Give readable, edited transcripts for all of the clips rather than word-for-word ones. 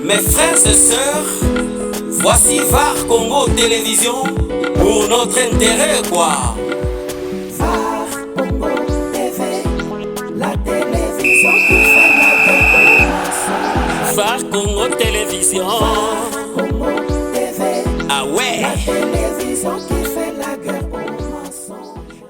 Mes frères et sœurs, voici VAR Congo Télévision pour notre intérêt quoi. VAR Congo TV, la télévision qui fait la guerre au mensonge. VAR Congo Télévision. VAR Congo TV, ah ouais. La télévision qui fait la guerre au mensonge.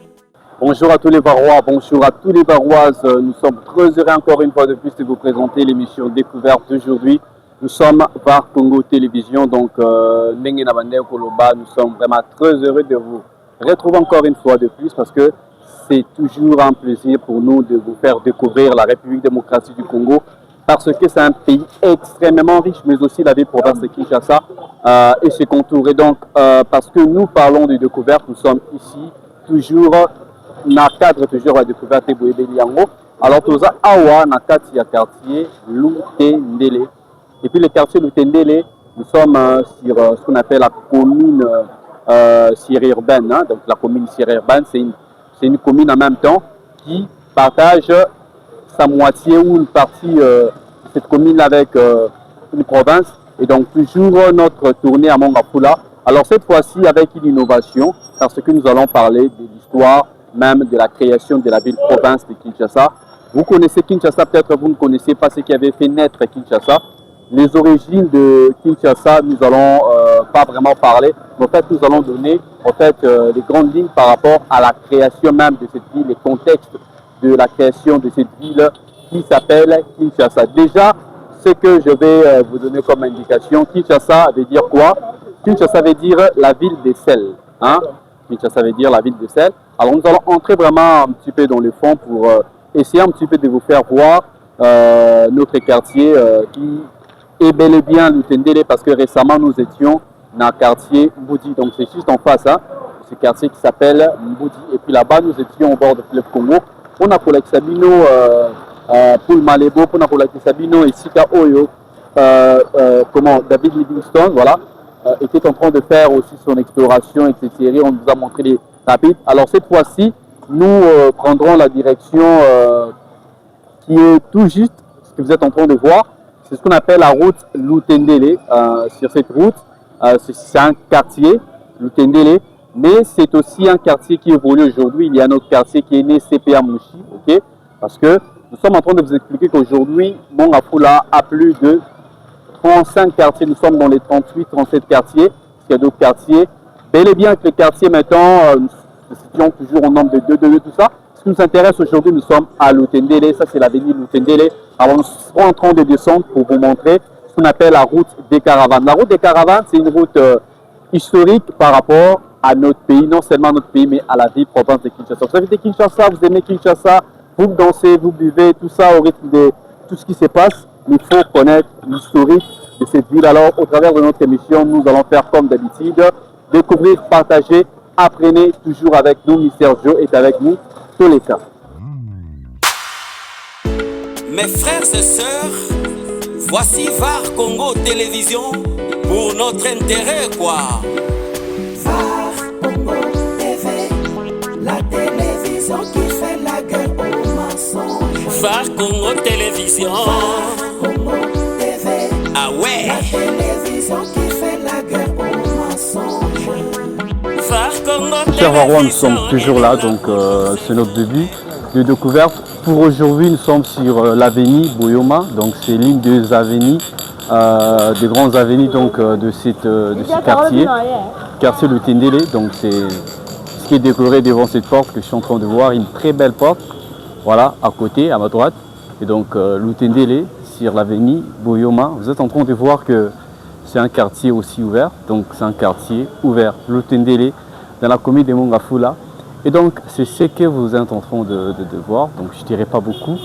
Bonjour à tous les Varois, bonjour à tous les Varoises. Nous sommes très heureux encore une fois de plus de vous présenter l'émission Découverte d'aujourd'hui. Nous sommes VAR Congo Télévision, donc Ndenge na Bande Koloba. Nous sommes vraiment très heureux de vous retrouver encore une fois de plus parce que c'est toujours un plaisir pour nous de vous faire découvrir la République démocratique du Congo parce que c'est un pays extrêmement riche, mais aussi la ville province de Kinshasa et ses contours. Et donc, parce que nous parlons de découverte, nous sommes ici toujours dans le cadre toujours de la découverte de Bouyebeli-Yango. Alors, nous avons Awa, dans le quartier Lutendele. Et puis le quartier Lutendele, nous sommes sur ce qu'on appelle la commune urbaine. Hein. Donc la commune urbaine, c'est une commune en même temps qui partage sa moitié ou une partie de cette commune avec une province. Et donc toujours notre tournée à Mongafula. Alors cette fois-ci avec une innovation, parce que nous allons parler de l'histoire même de la création de la ville-province de Kinshasa. Vous connaissez Kinshasa, peut-être vous ne connaissez pas ce qui avait fait naître Kinshasa. Les origines de Kinshasa, nous allons pas vraiment parler, mais en fait nous allons donner les grandes lignes par rapport à la création même de cette ville, les contextes de la création de cette ville qui s'appelle Kinshasa. Déjà, ce que je vais vous donner comme indication, Kinshasa veut dire quoi? Kinshasa veut dire la ville des sels. Hein? Kinshasa veut dire la ville des sels. Alors nous allons entrer vraiment un petit peu dans le fond pour essayer un petit peu de vous faire voir notre quartier qui est bel et bien Lutendele parce que récemment nous étions dans le quartier Mboudi, donc c'est juste en face, hein, ce quartier qui s'appelle Mboudi. Et puis là-bas nous étions au bord du fleuve Congo. On a collecté Sabino pour Malebo, on a collecté Sabino et Sika Oyo, David Livingstone, voilà, était en train de faire aussi son exploration, etc. On nous a montré les rapides. Alors cette fois-ci, nous prendrons la direction qui est tout juste ce que vous êtes en train de voir. C'est ce qu'on appelle la route Lutendele. Sur cette route, c'est un quartier, Lutendele, mais c'est aussi un quartier qui évolue aujourd'hui. Il y a un autre quartier qui est né CPA Mouchi, ok? Parce que nous sommes en train de vous expliquer qu'aujourd'hui, Mongafula a plus de 35 quartiers. Nous sommes dans les 38, 37 quartiers. Il y a d'autres quartiers. Bel et bien que les quartiers, maintenant, nous situons toujours au nombre de 2, tout ça. Ce qui nous intéresse aujourd'hui, nous sommes à Lutendele. Ça, c'est l'avenue Lutendele. Alors, nous serons en train de descendre pour vous montrer ce qu'on appelle la route des caravanes. La route des caravanes, c'est une route historique par rapport à notre pays, non seulement notre pays, mais à la ville province de Kinshasa. Vous savez, Kinshasa, vous aimez Kinshasa, vous dansez, vous buvez, tout ça au rythme de tout ce qui se passe. Il faut connaître l'historique de cette ville. Alors, au travers de notre émission, nous allons faire comme d'habitude, découvrir, partager, apprenez toujours avec nous. Mister Joe est avec nous tous les cas. Mes frères et sœurs, voici VAR Congo Télévision pour notre intérêt quoi. VAR Congo TV, la télévision qui fait la guerre au mensonge. VAR Congo Télévision. VAR Congo TV, ah ouais. La télévision qui fait la guerre au mensonge. VAR Congo Télévision. Chers Varois, nous sommes toujours là, donc c'est notre début de découverte. Pour aujourd'hui, nous sommes sur l'avenue Boyoma, donc c'est l'une des avenues, des grandes avenues donc, de ce quartier Lutendele. Donc c'est ce qui est décoré devant cette porte que je suis en train de voir, une très belle porte, voilà, à côté, à ma droite. Et donc Lutendele, sur l'avenue Boyoma, vous êtes en train de voir que c'est un quartier aussi ouvert, donc c'est un quartier ouvert, Lutendele, dans la commune de Mongafula. Et donc, c'est ce que vous êtes en train de voir. Donc, je ne dirai pas beaucoup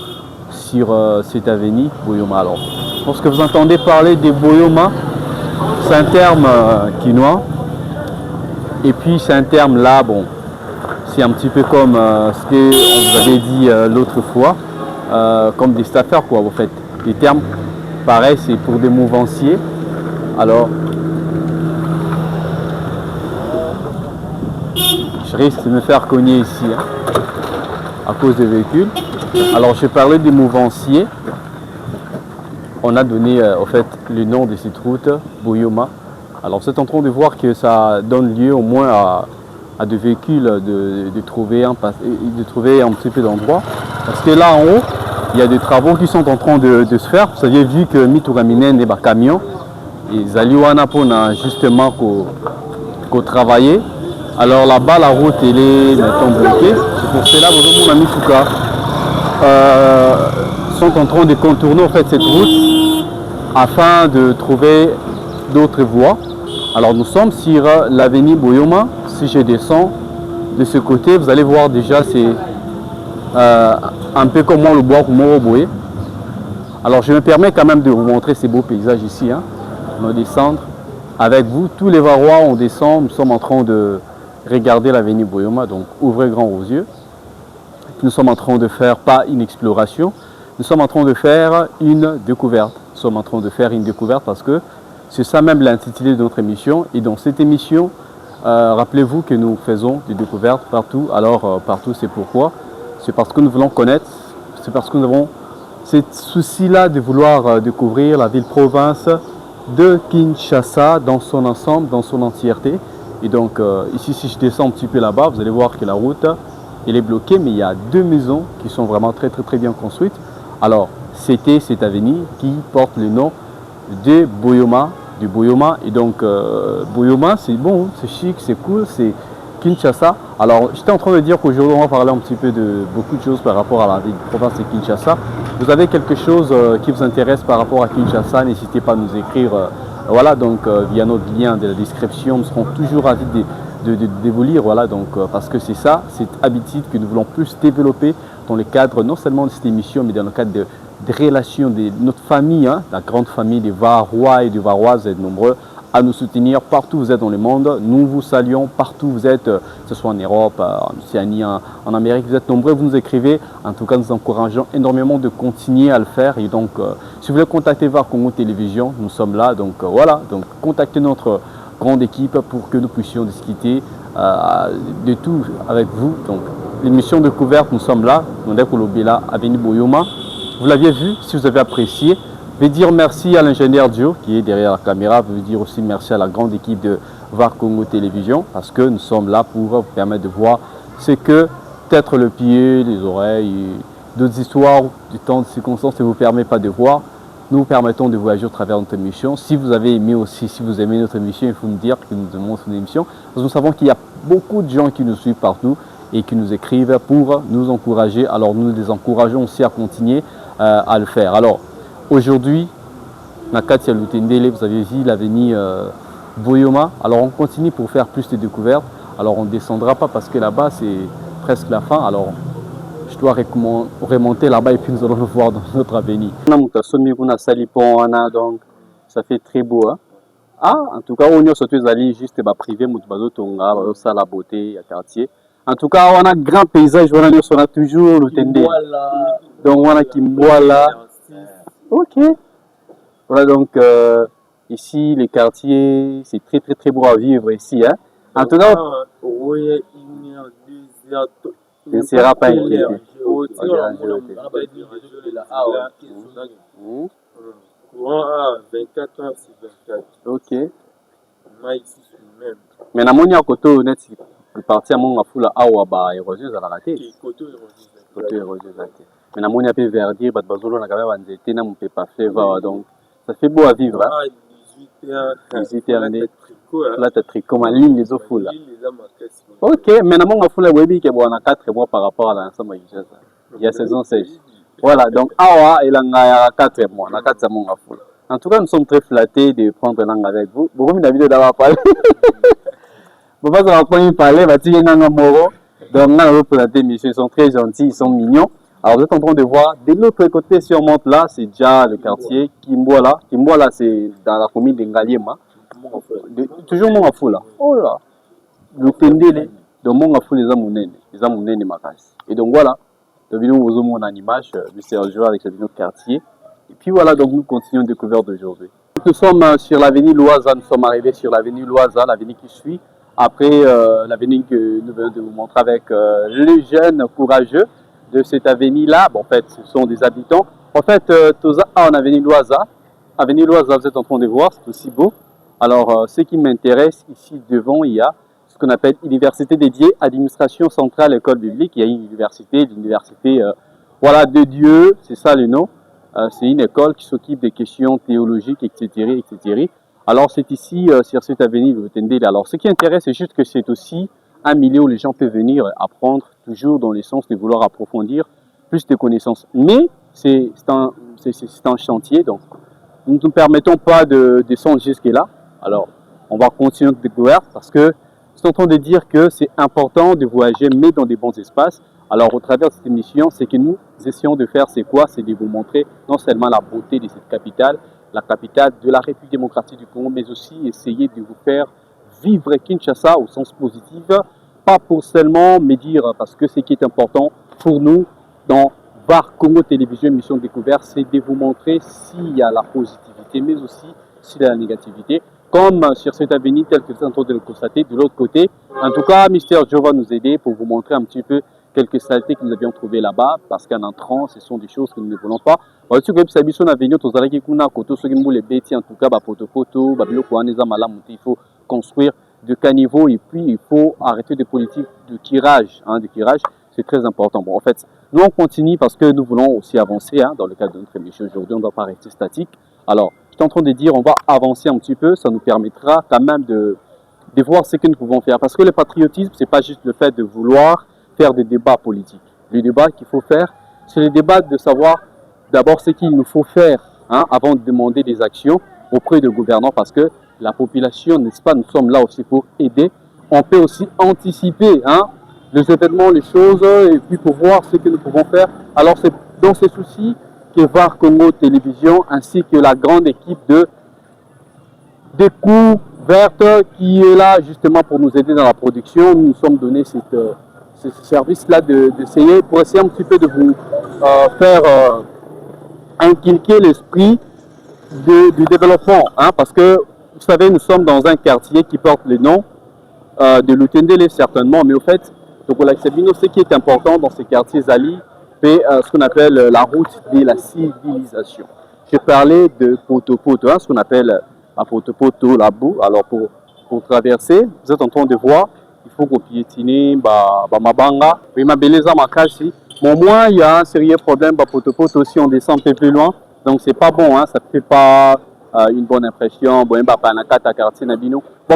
sur cette avenue Boyoma. Alors, lorsque vous entendez parler de Boyoma, c'est un terme quinois. Et puis, c'est un terme là, bon, c'est un petit peu comme ce qu'on vous avait dit l'autre fois, comme des staffeurs, quoi, en fait. Les termes, pareil, c'est pour des mouvanciers. Alors, je risque de me faire cogner ici hein, à cause des véhicules. Alors je parlais des mouvanciers. on a donné au fait le nom de cette route, Boyoma. Alors vous êtes en train de voir que ça donne lieu au moins à des véhicules de trouver un petit peu d'endroit. Parce que là en haut, il y a des travaux qui sont en train de se faire. Vous avez vu que Mitouraminen et camions, ils allaient pour justement qu'au travailler. Alors là-bas, la route elle est maintenant bloquée. C'est pour cela que vous avez Mitouka sont en train de contourner en fait cette route afin de trouver d'autres voies. Alors nous sommes sur l'avenue Boyoma. Si je descends de ce côté, vous allez voir déjà c'est un peu comment le bois Moroboé. Alors je me permets quand même de vous montrer ces beaux paysages ici. On va descendre avec vous. Tous les Varois, on descend. Nous sommes en train de regarder l'avenue Boyoma. Donc ouvrez grand vos yeux. Nous sommes en train de faire pas une exploration. Nous sommes en train de faire une découverte. Nous sommes en train de faire une découverte parce que c'est ça même l'intitulé de notre émission. Et dans cette émission, rappelez-vous que nous faisons des découvertes partout. Alors partout, c'est pourquoi? C'est parce que nous voulons connaître, c'est parce que nous avons ce souci-là de vouloir découvrir la ville-province de Kinshasa dans son ensemble, dans son entièreté. Et donc ici, si je descends un petit peu là-bas, vous allez voir que la route elle est bloquée, mais il y a deux maisons qui sont vraiment très bien construites. Alors, c'était cette avenue qui porte le nom de Boyoma, du Boyoma. Et donc, Boyoma, c'est bon, c'est chic, c'est cool, c'est Kinshasa. Alors, j'étais en train de dire qu'aujourd'hui, on va parler un petit peu de beaucoup de choses par rapport à la ville de province de Kinshasa. Vous avez quelque chose qui vous intéresse par rapport à Kinshasa, n'hésitez pas à nous écrire. Voilà, donc via notre lien de la description, nous serons toujours ravis de vous lire, voilà, donc parce que c'est ça, cette habitude que nous voulons plus développer dans le cadre non seulement de cette émission, mais dans le cadre des relations de notre famille, la grande famille des Varois et des Varoises. Vous êtes nombreux à nous soutenir partout où vous êtes dans le monde. Nous vous saluons partout où vous êtes, que ce soit en Europe, en Océanie, en Amérique. Vous êtes nombreux, vous nous écrivez. En tout cas, nous encourageons énormément de continuer à le faire. Et donc, si vous voulez contacter VAR Congo Télévision, nous sommes là. Donc voilà, donc contactez notre grande équipe pour que nous puissions discuter de tout avec vous. Donc l'émission découverte, nous sommes là, on est pour l'Obéla, Avenue Boyoma. Vous l'aviez vu, si vous avez apprécié, je vais dire merci à l'ingénieur Dio qui est derrière la caméra. Je veux dire aussi merci à la grande équipe de VAR Congo Télévision parce que nous sommes là pour vous permettre de voir ce que peut-être le pied, les oreilles, d'autres histoires du temps de circonstances ne vous permet pas de voir. Nous vous permettons de voyager au travers de notre émission. Si vous avez aimé aussi, si vous aimez notre émission, il faut nous dire que nous aimons notre émission. Parce que nous savons qu'il y a beaucoup de gens qui nous suivent partout et qui nous écrivent pour nous encourager. Alors nous les encourageons aussi à continuer à le faire. Alors aujourd'hui, Nakatia Lutendele, vous avez vu l'avenue Boyoma. Alors on continue pour faire plus de découvertes. Alors on ne descendra pas parce que là-bas c'est presque la fin. Alors je dois remonter là-bas et puis nous allons le voir dans notre avenue. Donc ça fait très beau. Hein? Ah, en tout cas, on est surtout allé juste privé, ça la beauté, le quartier. En tout cas, on a un grand paysage, on a toujours le tendé. Donc on a Kimboala. Ok. Voilà donc ici les quartiers, c'est très beau à vivre ici. Hein? En tout cas, il ne sera pas inquiété. Ok. Mais na moni à côté honnête, le parti à mon afula awa ba érosion à la raté. Côté érosion à la raté. Mais na moni à peu verdir, bat bazolo na kabe banzete na mon peut pas faire donc ça fait beau à vivre. Hein? 18h là t'as tricot ma ligne les ofula. Ok, mais na mon afula webi ke bon 4 mois par rapport à l'ensemble il y a saison sèche. Voilà, donc awa il a 4 mois, na 4 mon afula. En tout cas, nous sommes très flattés de prendre langue avec vous. Beaucoup de vidéos d'avoir parlé. Bon, ça va pas parler, va tirer un moro. Donc, là, on va présenter, messieurs, ils sont très gentils, ils sont mignons. Alors, vous êtes en train de voir, de l'autre côté, si on monte là, c'est déjà le quartier Kimboala. Kimboala, c'est dans la commune de Ngaliema. Toujours mon afou là. Oh là. Le Tendele. Donc, mon afou, les amounènes. Les amounènes, ma casse. Et donc, voilà. La vidéo, vous avez mon image, du Sergio avec cette vidéo quartier. Et puis voilà, donc nous continuons découverte d'aujourd'hui. Nous sommes sur l'avenue Loaza, nous sommes arrivés sur l'avenue Loaza, l'avenue qui suit. Après l'avenue que nous venons de vous montrer avec les jeunes courageux de cette avenue-là. Bon, en fait, ce sont des habitants. En fait, Toza a en avenue Loaza, Avenue Loiseau, vous êtes en train de voir, c'est aussi beau. Alors, ce qui m'intéresse ici devant, il y a ce qu'on appelle université dédiée administration centrale école publique. Il y a une université, l'université voilà, de Dieu, c'est ça le nom. C'est une école qui s'occupe des questions théologiques, etc. etc. Alors, c'est ici, sur cette avenue de Tendele. Alors, ce qui intéresse, c'est juste que c'est aussi un milieu où les gens peuvent venir apprendre, toujours dans le sens de vouloir approfondir plus de connaissances. Mais c'est un chantier, donc nous ne permettons pas de descendre jusque-là. Alors, on va continuer notre découverte parce que c'est en train de dire que c'est important de voyager, mais dans des bons espaces. Alors, au travers de cette émission, c'est que nous essayons de faire, c'est quoi? C'est de vous montrer non seulement la beauté de cette capitale, la capitale de la République démocratique du Congo, mais aussi essayer de vous faire vivre Kinshasa au sens positif, pas pour seulement médire, parce que ce qui est important pour nous dans VAR Congo Télévision, émission découverte, c'est de vous montrer s'il y a la positivité, mais aussi s'il y a la négativité, comme sur cette avenue, tel que vous êtes en train de le constater, de l'autre côté. En tout cas, Mister Joe va nous aider pour vous montrer un petit peu quelques saletés que nous avions trouvées là-bas, parce qu'en entrant, ce sont des choses que nous ne voulons pas. En tout cas, il faut construire de caniveaux et puis il faut arrêter des politiques de tirage. C'est très important. Bon, en fait, nous on continue parce que nous voulons aussi avancer dans le cadre de notre émission aujourd'hui. On ne va pas rester statique. Alors, je suis en train de dire, on va avancer un petit peu. Ça nous permettra quand même de voir ce que nous pouvons faire. Parce que le patriotisme, c'est pas juste le fait de vouloir faire des débats politiques. Le débat qu'il faut faire, c'est le débat de savoir d'abord ce qu'il nous faut faire avant de demander des actions auprès de gouvernants, parce que la population, n'est-ce pas, nous sommes là aussi pour aider. On peut aussi anticiper les événements, les choses, et puis pour voir ce que nous pouvons faire. Alors c'est dans ces soucis que VAR Congo Télévision ainsi que la grande équipe de Découverte qui est là justement pour nous aider dans la production. Nous nous sommes donné ce service-là d'essayer pour essayer un petit peu de vous faire inculquer l'esprit du développement. Parce que, vous savez, nous sommes dans un quartier qui porte le nom de Lutendele certainement, mais au fait, ce qui est important dans ces quartiers Zali, c'est ce qu'on appelle la route de la civilisation. Je parlais de Poto-Poto, ce qu'on appelle la Poto-Poto, la boue. Alors pour traverser, vous êtes en train de voir, il faut qu'on piétine Mabanga, Mabeleza Makashi. Bon, moi, il y a un sérieux problème, Poto-Poto, si on descend un peu plus loin, donc c'est pas bon, ça ne fait pas une bonne impression. En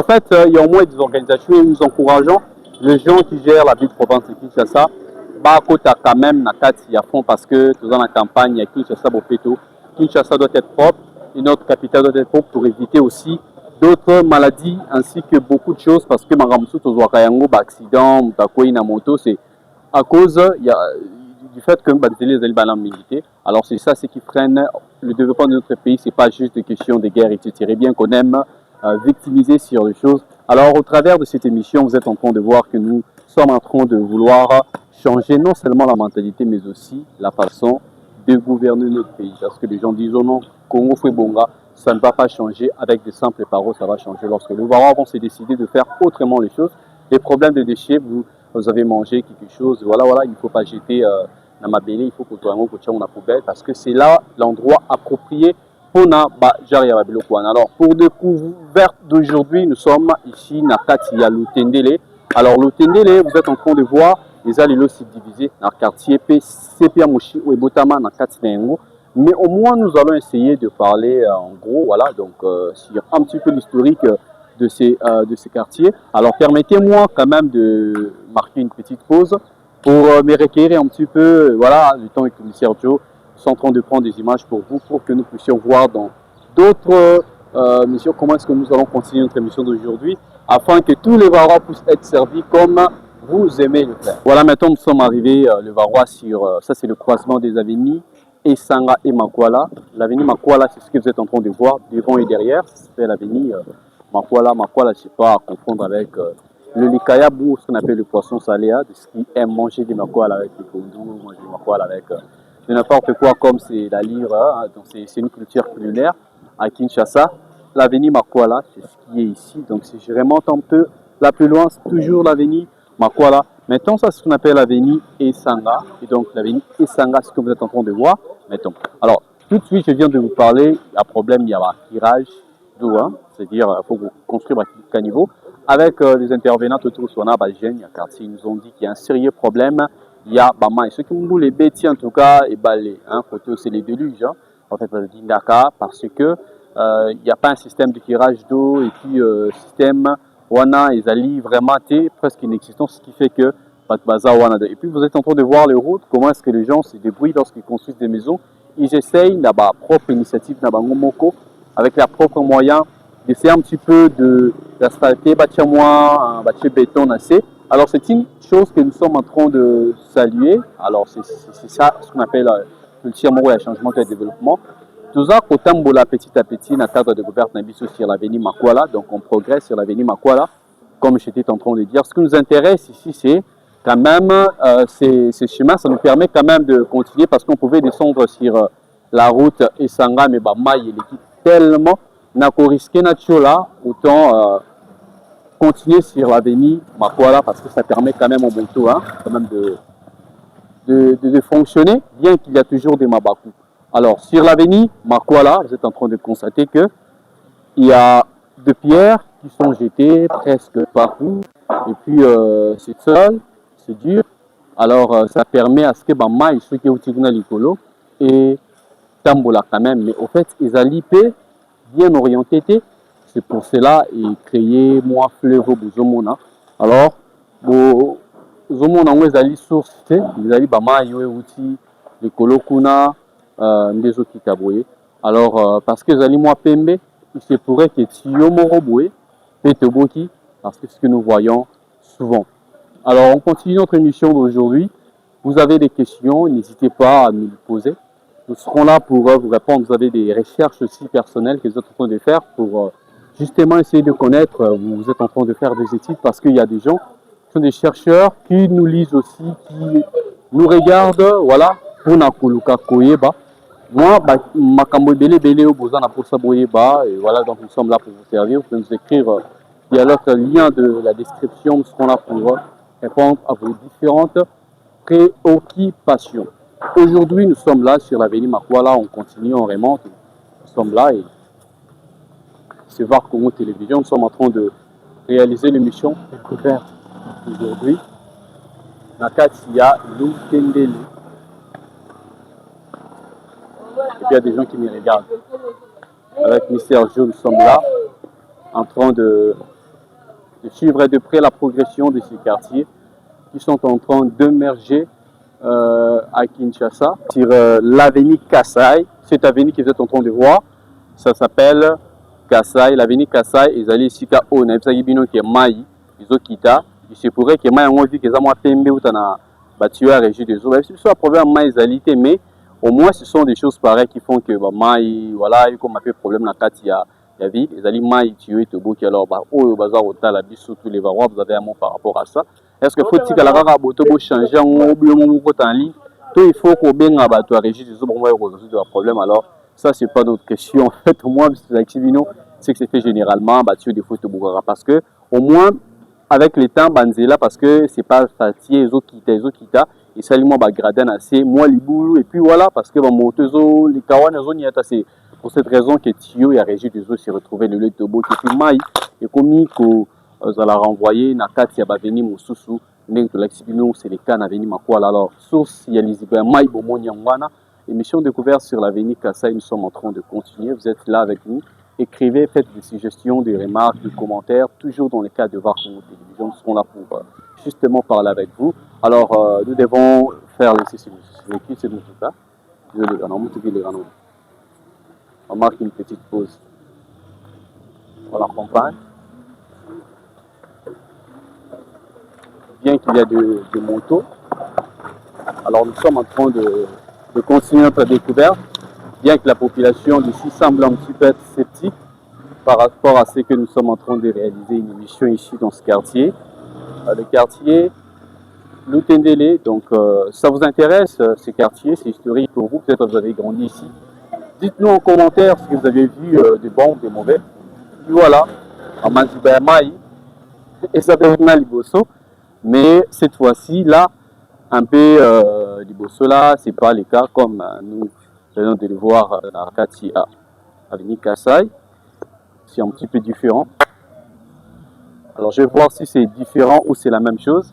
fait, il y a au moins des organisations et nous encourageons les gens qui gèrent la ville de province de Kinshasa, quand même à fond parce que dans la campagne, il y a Kinshasa Bopeto. Kinshasa doit être propre et notre capitale doit être propre pour éviter aussi d'autres maladies ainsi que beaucoup de choses, parce que accident, moto, c'est à cause du fait que les militaires. Alors c'est ça, ce qui freine le développement de notre pays. C'est pas juste des questions de guerre, etc. Bien qu'on aime victimiser sur les choses. Alors au travers de cette émission, vous êtes en train de voir que nous sommes en train de vouloir changer non seulement la mentalité, mais aussi la façon de gouverner notre pays. Parce que les gens disent, oh non, Congo Fouébonga, ça ne va pas changer avec des simples paroles, ça va changer lorsque les Varrois vont se décider de faire autrement les choses. Les problèmes de déchets, vous avez mangé quelque chose, voilà, il ne faut pas jeter dans ma belle, il faut que tu aies la poubelle, parce que c'est là l'endroit approprié pour alors, pour découverte d'aujourd'hui, nous sommes ici à Katia Lutendele. Alors, Lutendele, vous êtes en train de voir, les alliés subdivisés dans le quartier Sepia Moshi ou Ebotama dans Katia. Mais au moins, nous allons essayer de parler en gros, donc sur un petit peu l'historique de ces quartiers. Alors, permettez-moi quand même de marquer une petite pause pour me requérir un petit peu, du temps avec le commissaire Joe. Sont en train de prendre des images pour vous, pour que nous puissions voir dans d'autres missions comment est-ce que nous allons continuer notre émission d'aujourd'hui, afin que tous les Varrois puissent être servis comme vous aimez le faire. Voilà, maintenant nous sommes arrivés, le Varrois, sur, ça c'est le croisement des avenues Esanga et Makwala. L'avenue Makwala, c'est ce que vous êtes en train de voir, devant et derrière, c'est l'avenue Makwala. Makwala, je ne sais pas à confondre avec le Likaya, ou ce qu'on appelle le poisson salé, de ce qui aime manger des Makwala avec le kondou, manger des Makwala avec... de n'importe quoi, comme c'est la lyre, donc c'est une culture culinaire à Kinshasa. L'avenue Makwala, c'est ce qui est ici. Donc si je remonte un peu là plus loin, c'est toujours l'avenue Makwala. Maintenant, ça c'est ce qu'on appelle l'avenue Esanga. Et donc l'avenue Esanga, c'est ce que vous êtes en train de voir. Mettons. Alors, Tout de suite, je viens de vous parler, il y a un problème, il y a un tirage d'eau, hein, c'est-à-dire il faut construire un caniveau. Avec les intervenants autour sur il y a quartier, ils nous ont dit qu'il y a un sérieux problème. Il y a et ceux qui ont les bêtis en tout cas, et les photos, c'est les déluges. Hein, en fait, parce que il n'y a pas un système de tirage d'eau et puis système wana ils allient vraiment presque inexistant, ce qui fait que et puis vous êtes en train de voir les routes, comment est-ce que les gens se débrouillent lorsqu'ils construisent des maisons. Ils essayent d'avoir propre initiative avec leurs propres moyens d'essayer un petit peu d'asphalter, bâtir moins, bâtir béton assez. Alors c'est une chose que nous sommes en train de saluer. Alors c'est ça ce qu'on appelle le changement et le développement. Tout ça, petit à petit, dans le cadre de gouvernement sur l'avenue Makwala, donc on progresse sur l'avenue Makwala, comme j'étais en train de dire. Ce qui nous intéresse ici, c'est quand même, ces chemins, ça nous permet quand même de continuer parce qu'on pouvait descendre sur la route Essanga, mais il est tellement, n'a qu'au risquer là, autant continuer sur l'avenue Makwala parce que ça permet quand même au moto, hein, quand même de fonctionner, bien qu'il y a toujours des mabakou. Alors, sur l'avenue Makwala, vous êtes en train de constater que il y a des pierres qui sont jetées presque partout. Et puis, c'est seul, c'est dur. Alors, ça permet à ce que maïs, ceux qui ont utilisé l'écolo, et tambola quand même. Mais au fait, ils ont bien orientés. C'est pour cela qu'ils créent moins fleuve au Bouzomona. Alors, Bouzomona, ils ont source, ils ont maïs, l'écolo kuna. Des autres qui taboué. Alors, parce que les moi pembe, il se pourrait que Tio Moroboué, Peteboki, parce que c'est ce que nous voyons souvent. Alors, on continue notre émission d'aujourd'hui. Vous avez des questions, n'hésitez pas à nous les poser. Nous serons là pour vous répondre. Vous avez des recherches aussi personnelles que vous êtes en train de faire pour justement essayer de connaître. Vous êtes en train de faire des études parce qu'il y a des gens qui sont des chercheurs qui nous lisent aussi, qui nous regardent, voilà, pour Nakuluka Koyeba. Moi, Makambo Bele au Bozana pour Saboyeba, et voilà, donc nous sommes là pour vous servir. Vous pouvez nous écrire via l'autre lien de la description. Nous serons là pour répondre à vos différentes préoccupations. Aujourd'hui, nous sommes là sur l'avenue Makwala, on continue, on remonte. Nous sommes là et c'est VAR Congo Télévision. Nous sommes en train de réaliser l'émission découverte aujourd'hui. Nakatia Lutendele. Et puis il y a des gens qui me regardent. Avec Mister Jo, nous sommes là, en train de suivre de près la progression de ces quartiers qui sont en train d'émerger à Kinshasa, sur l'avenue Kasai. Cette avenue que vous êtes en train de voir, ça s'appelle Kasai, l'avenue Kasai. Ils allaient ici à Ona, ils qui est Maï, ils ont quitté. Il se pourrait que Maï ont vu que ça m'a pembe ou t'as battu à régie des eaux. C'est un problème Maï ils mais au moins, ce sont des choses pareilles qui font que Maï, voilà, comme un peu problème dans le il y a vie, les aliments Maï tués, Toboki, alors, au bazar, au tal, tous les varois, vous avez un mot par rapport à ça. Est-ce que faut-il que la rara botobo change en oubliant mon côté en ligne? Tout il faut qu'on bien abattre à régir des autres résoudre un problème. Alors, ça, c'est pas notre question. En fait, au moins, c'est que c'est fait généralement, battu des photos parce que, au moins, avec les temps, Banzela, parce que c'est pas fatigué, les autres qui et ça, moi, gradin assez, moi, les boulous, et puis voilà, parce que motezo, les kawan, c'est pour cette raison que Tio et a régi des eaux s'est retrouvé le lait de beau, et puis Maï, et comme qu'on a renvoyé, Nakati a venu Moussousou, L'exibino, c'est les cannes à venir Makwala. Alors, source, il y a les Maï Bomo Nyangwana, émission découverte sur l'avenue Kassai, nous sommes en train de continuer, vous êtes là avec nous. Écrivez, faites des suggestions, des remarques, des commentaires, toujours dans le cadre de VAR Congo Télévision. Nous serons là pour justement parler avec vous. Alors, nous devons faire on marque une petite pause. On l'accompagne. Bien qu'il y a des motos, alors nous sommes en train de continuer notre découverte. Bien que la population d'ici semble un petit peu être sceptique par rapport à ce que nous sommes en train de réaliser une émission ici dans ce quartier. Le quartier Lutendele, donc ça vous intéresse ce quartier, c'est historique pour vous, peut-être que vous avez grandi ici. Dites-nous en commentaire ce que vous avez vu des bons, des mauvais. Et voilà, à Manzibamaï, et ça devient Liboso. Mais cette fois-ci, là, un peu Liboso là, c'est pas le cas comme nous venons de le voir dans Kati à Avenue Kasai. C'est un petit peu différent. Alors je vais voir si c'est différent ou c'est la même chose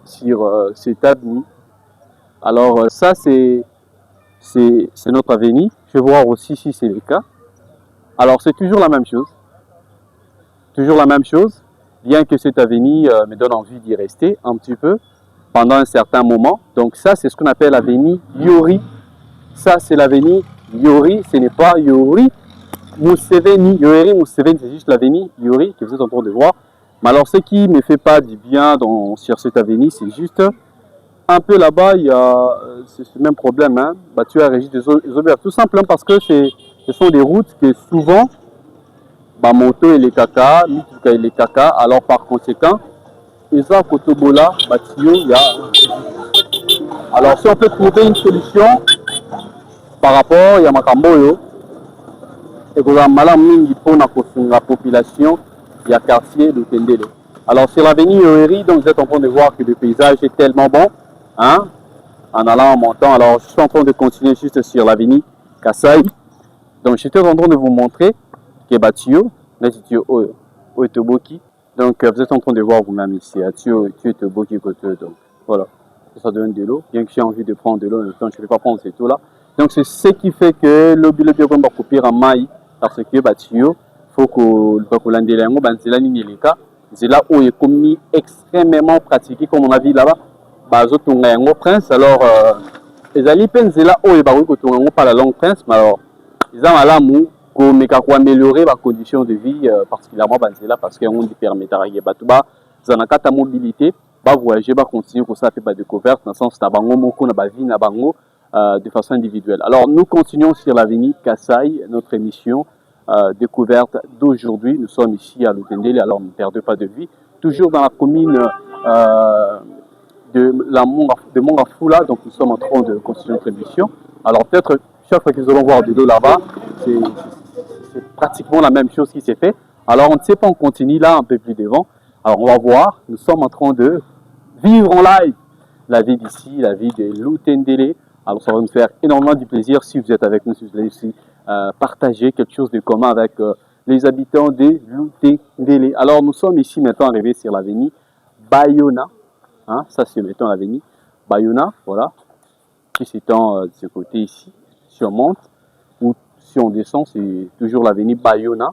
sur cet avenue. Alors ça c'est notre avenue. Je vais voir aussi si c'est le cas. Alors c'est toujours la même chose. Toujours la même chose. Bien que cette avenue me donne envie d'y rester un petit peu pendant un certain moment. Donc ça c'est ce qu'on appelle l'avenue Yori. Ça c'est l'avenue Yori. Ce n'est pas Yori Museveni. Yori Museveni, c'est juste l'avenue Yori que vous êtes en train de voir. Mais alors ce qui ne me fait pas du bien sur cette avenue, c'est juste un peu là-bas, il y a ce même problème. Hein, battu à Régis des Auberges. Tout simplement parce que ce sont des routes que souvent, moto et les caca, mituka et les caca. Alors par conséquent, ils ont Kotobola, Batio, il y a. Alors si on peut trouver une solution par rapport, il y a Makamboyo, et que la malamine pour la population, il y a quartier de Tendele. Alors sur l'avenue Yoeri, donc vous êtes en train de voir que le paysage est tellement bon, hein, en allant en montant. Alors je suis en train de continuer juste sur l'avenue Kasai. Donc j'étais en train de vous montrer que Batio, Natitio Oetoboki. Donc vous êtes en train de voir vous-même ici, Atio Oetoboki côté. Donc voilà, ça donne de l'eau. Bien que j'ai envie de prendre de l'eau, je ne vais pas prendre cette eau-là. Donc c'est ce qui fait que le biogone va couper en maille parce que Batio, il faut que l'andelango, c'est là où il est commis extrêmement pratiqué comme on a vu là-bas. Bazotunga Prince, alors les alliés c'est là où il va par la langue Prince, mais alors ils ont à l'amour pour améliorer la condition de vie particulièrement là parce qu'on dit permettre à Batuba, ils ont ta mobilité, va voyager, va continuer pour ça faire des découvertes dans le sens tabango moko na vie na bango de façon individuelle. Alors nous continuons sur l'avenue Kasai, notre émission découverte d'aujourd'hui. Nous sommes ici à Lutendele, alors ne perdez pas de vue, toujours dans la commune de Mongafula, donc nous sommes en train de continuer notre émission. Alors peut-être chaque fois que nous allons voir de l'eau là-bas, c'est pratiquement la même chose qui s'est fait. Alors on ne sait pas, on continue là un peu plus devant. Alors on va voir, nous sommes en train de vivre en live la vie d'ici, la vie de Lutendele. Alors ça va nous faire énormément du plaisir si vous êtes avec nous, si vous allez aussi partager quelque chose de commun avec les habitants de Lutendele. Alors nous sommes ici maintenant arrivés sur l'avenue Bayona. Hein, ça c'est maintenant l'avenue Bayona, voilà. Qui s'étend de ce côté ici, si on monte ou si on descend, c'est toujours l'avenue Bayona.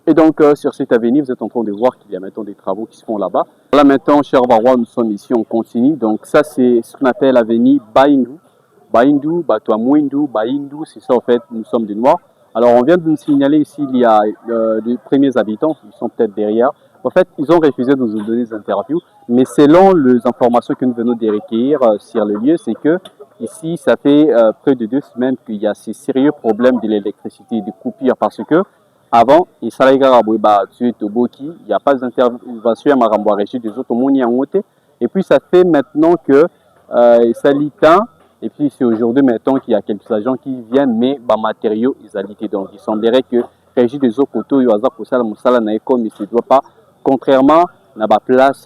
Et donc sur cette avenue, vous êtes en train de voir qu'il y a maintenant des travaux qui se font là-bas. Là maintenant, chers Barois, nous sommes ici, on continue. Donc ça c'est ce qu'on appelle l'avenue Baindu. Baindu, Batuamouindu, Baindu, c'est ça en fait, nous sommes des Noirs. Alors on vient de nous signaler ici, il y a les premiers habitants, ils sont peut-être derrière. En fait, ils ont refusé de nous donner des interviews, mais selon les informations que nous venons de recueillir sur le lieu, c'est que ici, ça fait près de 2 semaines qu'il y a ces sérieux problèmes de l'électricité, de coupures, parce que avant, il n'y a pas d'intervention à Maramboa Régie des autres et puis ça fait maintenant que ça l'éteint. Et puis c'est aujourd'hui maintenant qu'il y a quelques agents qui viennent, mais matériaux, ils alitent. Donc il semblerait que Régie des autres côtés, il y a comme il ne se doit pas, contrairement à la place.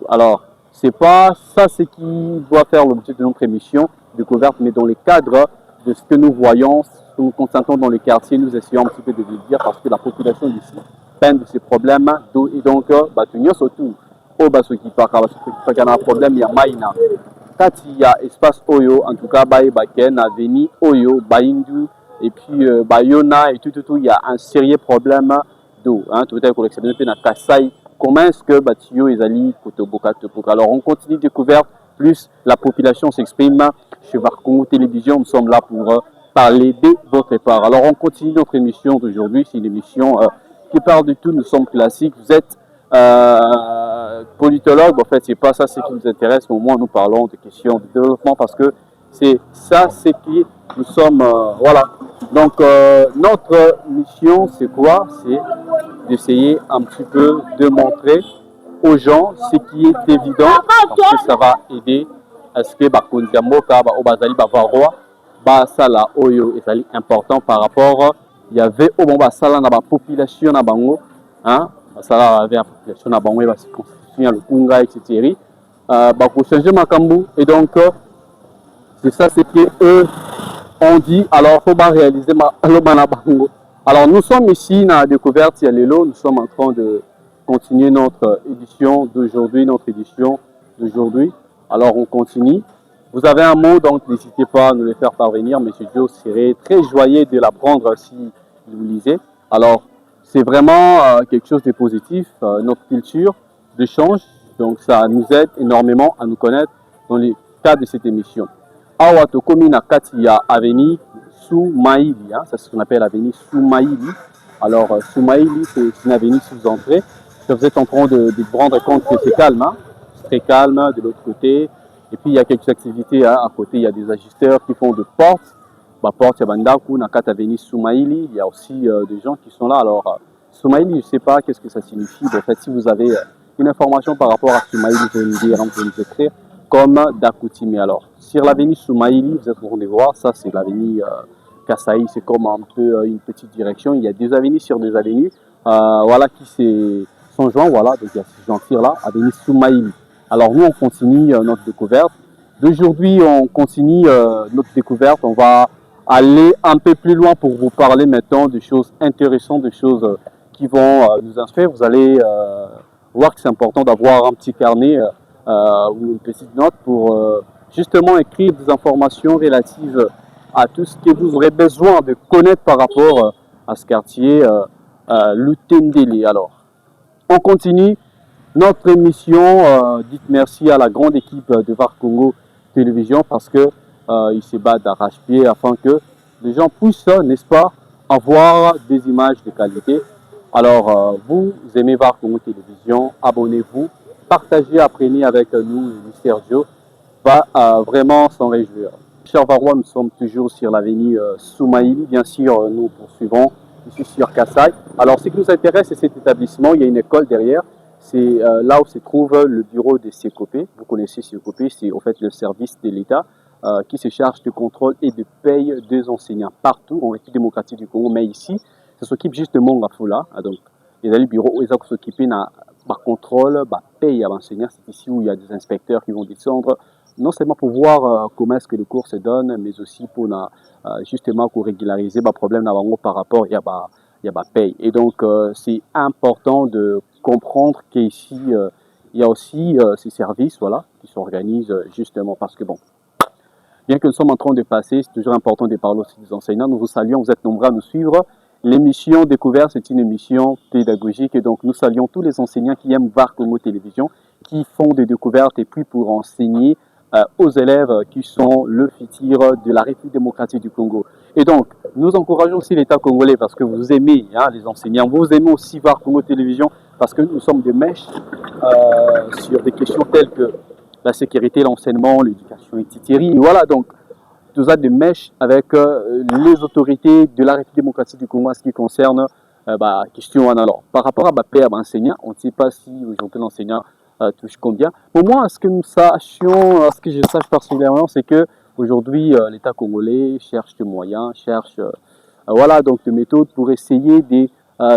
Alors, c'est pas ça ce qui doit faire l'objet de notre émission découverte, mais dans le cadre de ce que nous voyons, ce que nous constatons dans les quartiers, nous essayons un petit peu de le dire parce que la population d'ici peine de ces problèmes d'eau. Et donc, surtout, au Basoki Paka, il y a un problème, il y a Maïna. Quand il y a espace Oyo, en tout cas, Baken, Aveni, Oyo, Baindu, et puis Bayona, et tout, il y a un sérieux problème d'eau. Hein, tout à l'heure, l'exception de Kasai. Comment est-ce que Batio et Zali Kotoboka Topoka? Alors, on continue de découverte, plus la population s'exprime chez Varcongo Télévision. Nous sommes là pour parler de votre part. Alors, on continue notre émission d'aujourd'hui. C'est une émission qui parle de tout. Nous sommes classiques. Vous êtes politologue, en fait, c'est pas ça ce qui nous intéresse, mais au moins nous parlons de questions de développement parce que c'est ça ce qui nous sommes. Voilà. Donc, notre mission, c'est quoi? C'est d'essayer un petit peu de montrer aux gens ce qui est évident parce que ça va aider à ce que Bakondiamoka, Obazali, Bavarois, Basala, Oyo, est important par rapport. Il y avait au bon Basala, dans la population, dans Bango, hein. Ça avait la population à Bango, va se constituer le Kunga, etc. Pour changer Makambu. Et donc, c'est ça, c'est qu'eux on dit, alors, il faut pas réaliser le Banabango. Alors, nous sommes ici dans la découverte Yalelo. Nous sommes en train de continuer notre édition d'aujourd'hui, Alors, on continue. Vous avez un mot, donc n'hésitez pas à nous le faire parvenir. Monsieur Joe serait très joyeux de l'apprendre si vous lisez. Alors, c'est vraiment quelque chose de positif, notre culture d'échange. Donc, ça nous aide énormément à nous connaître dans le cadre de cette émission. Awa Tokomi na Katia Avenue Soumaïli, hein, c'est ce qu'on appelle avenue Soumaïli. Alors, Soumaïli, c'est une avenue sous entrée. Vous êtes en train de vous rendre compte que c'est calme, hein, c'est très calme de l'autre côté. Et puis, il y a quelques activités hein, à côté. Il y a des ajusteurs qui font de portes. Porte Yabandaku, na Kat Avenue Soumaïli. Il y a aussi des gens qui sont là. Alors, Soumaïli, je ne sais pas qu'est-ce que ça signifie. En fait, si vous avez une information par rapport à Soumaïli, vous pouvez nous dire, hein, vous pouvez nous écrire comme d'accoutumé. Alors, sur l'avenue Soumaïli, vous êtes en train de voir, ça c'est l'avenue Kassaï, c'est comme un peu une petite direction. Il y a deux avenues sur deux avenues, voilà, qui sont joints, voilà, donc il y a ces gens là, avenue Soumaïli. Alors, nous, on continue notre découverte. D'aujourd'hui, on continue notre découverte. On va aller un peu plus loin pour vous parler maintenant de choses intéressantes, de choses qui vont nous instruire. Vous allez voir que c'est important d'avoir un petit carnet ou une petite note pour justement écrire des informations relatives à tout ce que vous aurez besoin de connaître par rapport à ce quartier Lutendele. Alors, on continue notre émission. Dites merci à la grande équipe de VAR Congo Télévision parce que ils se battent d'arrache-pied afin que les gens puissent, n'est-ce pas, avoir des images de qualité. Alors, vous aimez VAR Congo Télévision, abonnez-vous, partagez, apprenez avec nous, le Sergio va vraiment s'en réjouir. Chers Varois, nous sommes toujours sur l'avenue Soumaïli, bien sûr, nous poursuivons ici sur Kassaï. Alors, ce qui nous intéresse, c'est cet établissement, il y a une école derrière. C'est là où se trouve le bureau de Sekopé. Vous connaissez Sekopé, c'est en fait le service de l'État qui se charge du contrôle et de paye des enseignants partout en République démocratique du Congo. Mais ici, ça s'occupe justement de la foula. Donc, il y a le bureau où ils s'occupent de contrôle, paye à l'enseignant. C'est ici où il y a des inspecteurs qui vont descendre, non seulement pour voir comment est-ce que le cours se donne, mais aussi pour justement pour régulariser le problème par rapport à paye. Et donc, c'est important de comprendre qu'ici, il y a aussi ces services voilà, qui s'organisent justement parce que, bon, bien que nous sommes en train de passer, c'est toujours important de parler aussi des enseignants. Nous vous saluons, vous êtes nombreux à nous suivre. L'émission Découverte, c'est une émission pédagogique et donc nous saluons tous les enseignants qui aiment VAR Congo Télévision, qui font des découvertes et puis pour enseigner aux élèves qui sont le futur de la République démocratique du Congo. Et donc, nous encourageons aussi l'État congolais parce que vous aimez hein, les enseignants, vous aimez aussi VAR Congo Télévision parce que nous sommes des mèches sur des questions telles que la sécurité, l'enseignement, l'éducation, etc. Et voilà, donc, tout ça des mèches avec les autorités de la République démocratique du Congo en ce qui concerne question. Alors, par rapport à ma paix à l'enseignant, on ne sait pas si aujourd'hui l'enseignant touche combien. Pour moi, ce que nous sachions, ce que je sache particulièrement, c'est que aujourd'hui l'État congolais cherche des moyens, cherche voilà, donc des méthodes pour essayer de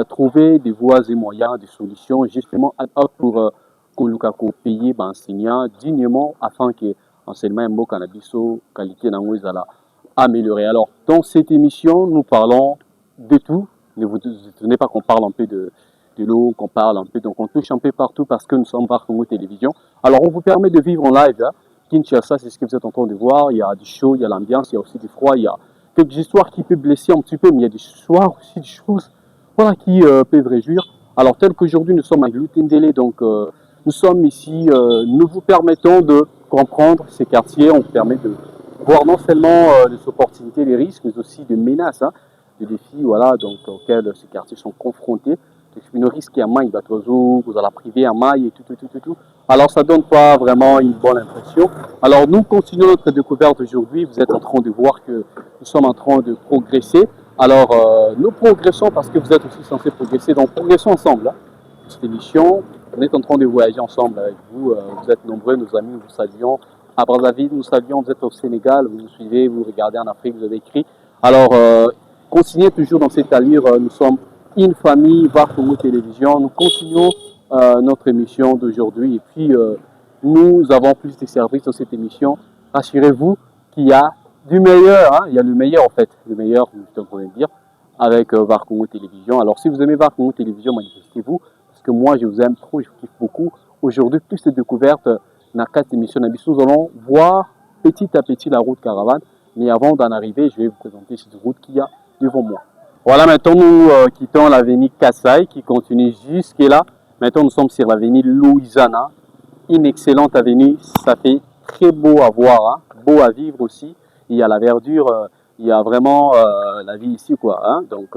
trouver des voies et moyens, des solutions justement pour qu'on paye l'enseignant dignement afin que l'enseignement est bon cannabis qualité d'angoizala améliorer. Alors, dans cette émission, nous parlons de tout. Ne vous étonnez pas qu'on parle un peu de l'eau, qu'on parle un peu, donc on touche un peu partout parce que nous sommes VAR Congo Télévision. Alors, on vous permet de vivre en live. Hein. Kinshasa, c'est ce que vous êtes en train de voir. Il y a du chaud, il y a l'ambiance, il y a aussi du froid, il y a quelques histoires qui peuvent blesser un petit peu, mais il y a des histoires aussi, des choses voilà, qui peuvent réjouir. Alors, tel qu'aujourd'hui, nous sommes à Lutendele, donc nous sommes ici, nous vous permettons de comprendre ces quartiers, on vous permet de voir non seulement les opportunités, les risques, mais aussi des menaces, hein, des défis voilà, donc, auxquels ces quartiers sont confrontés. Une risque à maille, vous allez priver à maille et tout. Alors ça ne donne pas vraiment une bonne impression. Alors nous continuons notre découverte aujourd'hui. Vous êtes en train de voir que nous sommes en train de progresser. Alors nous progressons parce que vous êtes aussi censés progresser. Donc progressons ensemble. Hein. Cette émission, on est en train de voyager ensemble avec vous. Vous êtes nombreux, nos amis, nous vous saluons. À Brazzaville, nous saluons. Vous êtes au Sénégal, vous nous suivez, vous regardez en Afrique, vous avez écrit. Alors continuez toujours dans cette allure. Nous sommes une famille VAR Congo Télévision. Nous continuons notre émission d'aujourd'hui et puis nous avons plus de services dans cette émission. Rassurez-vous qu'il y a du meilleur, hein. Il y a le meilleur en fait, le meilleur, je pourrais dire, avec VAR Congo Télévision. Alors si vous aimez VAR Congo Télévision, manifestez-vous, parce que moi je vous aime trop, je vous kiffe beaucoup. Aujourd'hui, plus de découvertes dans 4 émissions d'Abyss. Nous allons voir petit à petit la route caravane, mais avant d'en arriver, je vais vous présenter cette route qu'il y a devant moi. Voilà, maintenant nous quittons l'avenue Kassai qui continue jusque là. Maintenant nous sommes sur l'avenue Louisiana, une excellente avenue, ça fait très beau à voir, hein, beau à vivre aussi. Il y a la verdure, il y a vraiment la vie ici, quoi. Hein, donc,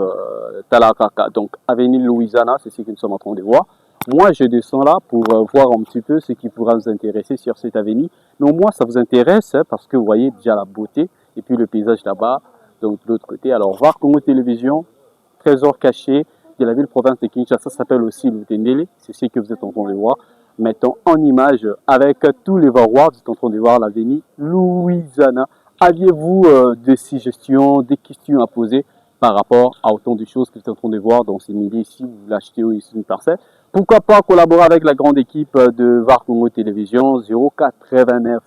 Talakaka, donc avenue Louisiana, c'est ce que nous sommes en train de voir. Moi, je descends là pour voir un petit peu ce qui pourra nous intéresser sur cette avenue. Mais au moins, ça vous intéresse hein, parce que vous voyez déjà la beauté et puis le paysage là-bas, donc de l'autre côté. Alors, VAR Congo Télévision, trésor caché de la ville-province de Kinshasa, ça s'appelle aussi Lutendele. C'est ce que vous êtes en train de voir. Mettons en image avec tous les Varois, vous êtes en train de voir l'avenue Louisiana. Aviez-vous des suggestions, des questions à poser par rapport à autant de choses que vous êtes en train de voir dans ces milliers ici, vous l'achetez ici une parcelle? Pourquoi pas collaborer avec la grande équipe de VAR Congo Télévision 089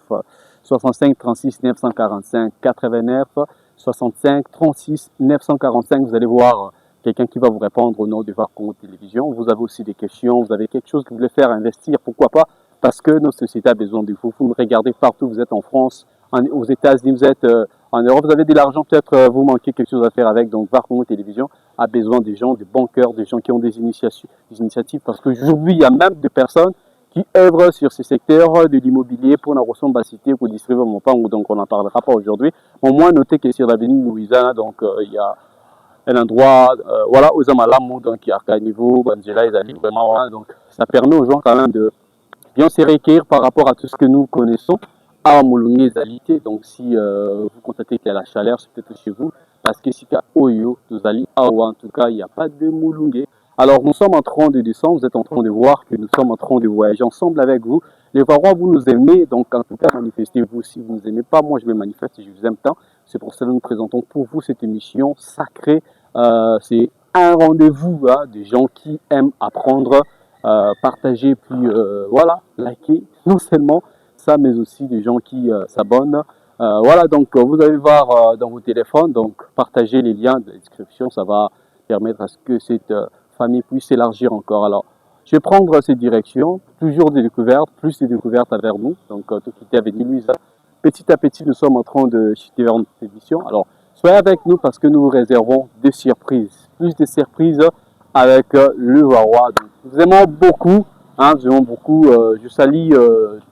65 36 945 89 65 36 945. Vous allez voir quelqu'un qui va vous répondre au nom de VAR Congo Télévision. Vous avez aussi des questions, vous avez quelque chose que vous voulez faire investir, pourquoi pas? Parce que notre société a besoin de vous. Vous me regardez partout, vous êtes en France, aux États-Unis, vous êtes en Europe, vous avez de l'argent, peut-être vous manquez quelque chose à faire avec. Donc VAR Congo Télévision a besoin des gens, des bons cœurs, des gens qui ont des initiatives. Parce qu'aujourd'hui, il y a même des personnes qui œuvrent sur ce secteur de l'immobilier pour la ressource cité, pour distribuer mon pain, donc on n'en parlera pas aujourd'hui. Au moins, notez que sur l'avenue Louisiana, donc il y a un endroit, voilà, aux Amalamu, donc il y a Arcanivo, Banjela, Ezali, vraiment, hein, donc ça permet aux gens quand même de bien se recueillir par rapport à tout ce que nous connaissons à Moulungue Ezalité. Donc si vous constatez qu'il y a la chaleur, c'est peut-être chez vous, parce que si à Oyo, vous allez à Oua, en tout cas, il n'y a pas de Moulungue. Alors nous sommes en train de descendre, vous êtes en train de voir que nous sommes en train de voyager ensemble avec vous. Les Varois, vous nous aimez, donc en tout cas, manifestez-vous. Si vous ne nous aimez pas, moi je me manifeste et je vous aime tant. C'est pour cela que nous présentons pour vous cette émission sacrée. C'est un rendez-vous hein, de gens qui aiment apprendre, partager, puis voilà, liker. Non seulement ça, mais aussi des gens qui s'abonnent. Voilà, donc vous allez voir dans vos téléphones, donc partagez les liens de la description, ça va permettre à ce que cette famille puisse s'élargir encore. Alors, je vais prendre cette direction, toujours des découvertes, plus des découvertes vers nous. Donc, tout qui était avec Louisa. Petit à petit, nous sommes en train de chuter vers notre émission. Alors, soyez avec nous parce que nous vous réservons des surprises. Plus de surprises avec le Varois. Donc, nous aimons beaucoup. Hein, nous aimons beaucoup. Je salue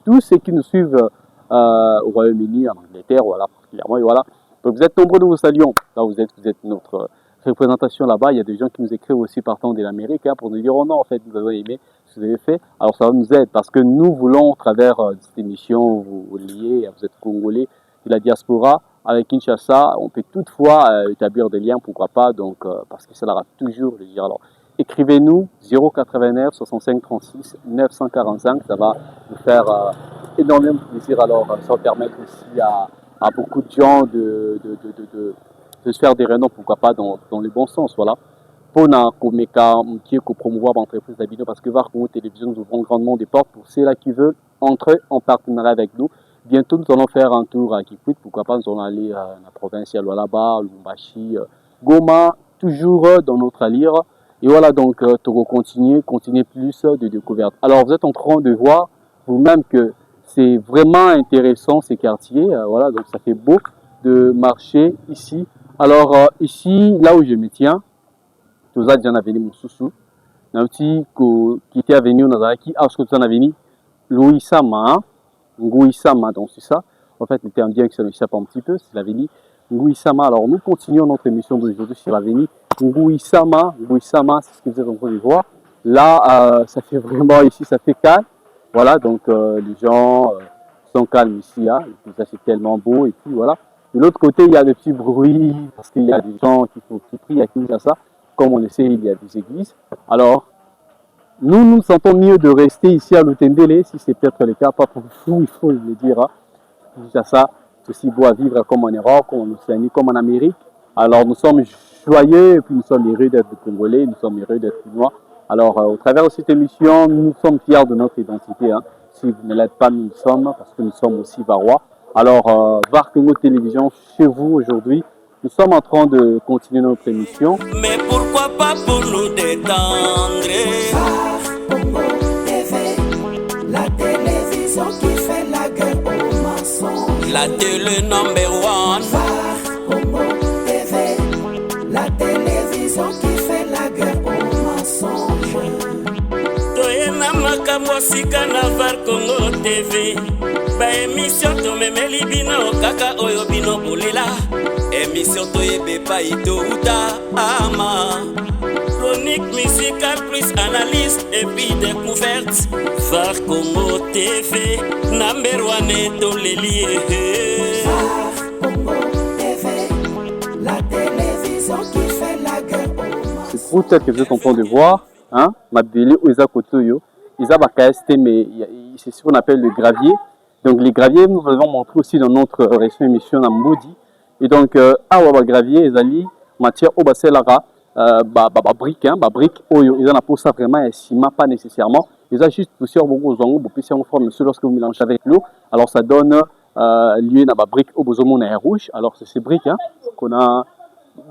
tous ceux qui nous suivent au Royaume-Uni, en Angleterre, voilà, particulièrement. Et voilà. Donc, vous êtes nombreux, nous vous saluons. Là, vous êtes notre représentation là-bas. Il y a des gens qui nous écrivent aussi partant de l'Amérique hein, pour nous dire oh non, en fait, vous avez aimé ce que vous avez fait. Alors, ça va nous aider parce que nous voulons, à travers cette émission, vous lier, vous êtes Congolais de la diaspora. Avec Kinshasa, on peut toutefois établir des liens, pourquoi pas, donc, parce que ça aura toujours le dire. Alors, écrivez-nous 089 65 36 945, ça va nous faire énormément plaisir. Alors, ça va permettre aussi à beaucoup de gens de se faire des réunions, pourquoi pas, dans le bon sens, voilà. Pour promouvoir l'entreprise d'Abino, parce que VAR Congo Télévision nous ouvrons grandement des portes pour ceux-là qui veulent entrer en partenariat avec nous. Bientôt, nous allons faire un tour à Kikwit, pourquoi pas, nous allons aller à la province à Lualaba, Lubumbashi, Goma, toujours dans notre allure. Et voilà, donc, Togo continue plus de découvertes. Alors, vous êtes en train de voir vous-même que c'est vraiment intéressant ces quartiers, voilà, donc ça fait beau de marcher ici. Alors, ici, là où je me tiens, tout ça, j'en avais mon sous-sous. Un petit qui était venu, on a qui, ce que tu en as venu, Louis Sama, Ngui Sama, donc c'est ça. En fait, le terme bien que ça m'échappe un petit peu, c'est l'avenue Ngui Sama. Alors, nous continuons notre émission d'aujourd'hui sur l'avenue Ngui Sama. Ngui Sama, c'est ce que vous êtes en train de voir. Là, ça fait vraiment ici, ça fait calme. Voilà, donc les gens sont calmes ici, hein. Et puis, ça c'est tellement beau. Et puis voilà. De l'autre côté, il y a des petits bruits parce qu'il y a des gens qui prient à Kinshasa. Comme on le sait, il y a des églises. Alors, nous sentons mieux de rester ici à Lutendele, si c'est peut-être le cas, pas pour vous, il faut le dire. Hein. Kinshasa, c'est aussi beau à vivre comme en Europe, comme en Océanie, comme en Amérique. Alors, nous sommes joyeux et puis nous sommes heureux d'être Congolais, nous sommes heureux d'être Chinois. Alors, au travers de cette émission, nous sommes fiers de notre identité. Hein. Si vous ne l'êtes pas, nous le sommes, parce que nous sommes aussi Varois. Alors, VAR Congo Télévision, chez vous aujourd'hui, nous sommes en train de continuer notre émission. Mais pourquoi pas pour nous détendre? Congo TV, la télévision qui fait la guerre aux mensonges. La télé number one. Congo TV, la télévision qui fait la guerre aux mensonges. Toyena makambo sika na VAR Congo TV. Ba émission tomemeli bino kaka oyo bino bolela. Émission toyebe pa itouta ama. Chronique musicale plus analyse et puis découverte. VAR Congo TV, number one etoleli. Congo TV, la télévision qui fait la guerre aux mensonges. C'est pour tel que vous êtes en train de voir, hein, Mabdeli ou Isa Kotoyo, Isa KST, mais c'est ce qu'on appelle le gravier. Donc les graviers, nous l'avons montré aussi dans notre récente émission à Moudi. Et donc, awa gravier, ezali matière au baselara, brique, brique, oyo, ils en a pour ça vraiment, et ciment pas nécessairement. Ils ont juste poussé au bon zongo, pour pisser en forme, lorsque vous mélangez avec l'eau, alors ça donne lieu à la brique au besoin rouge. Alors c'est ces briques qu'on a,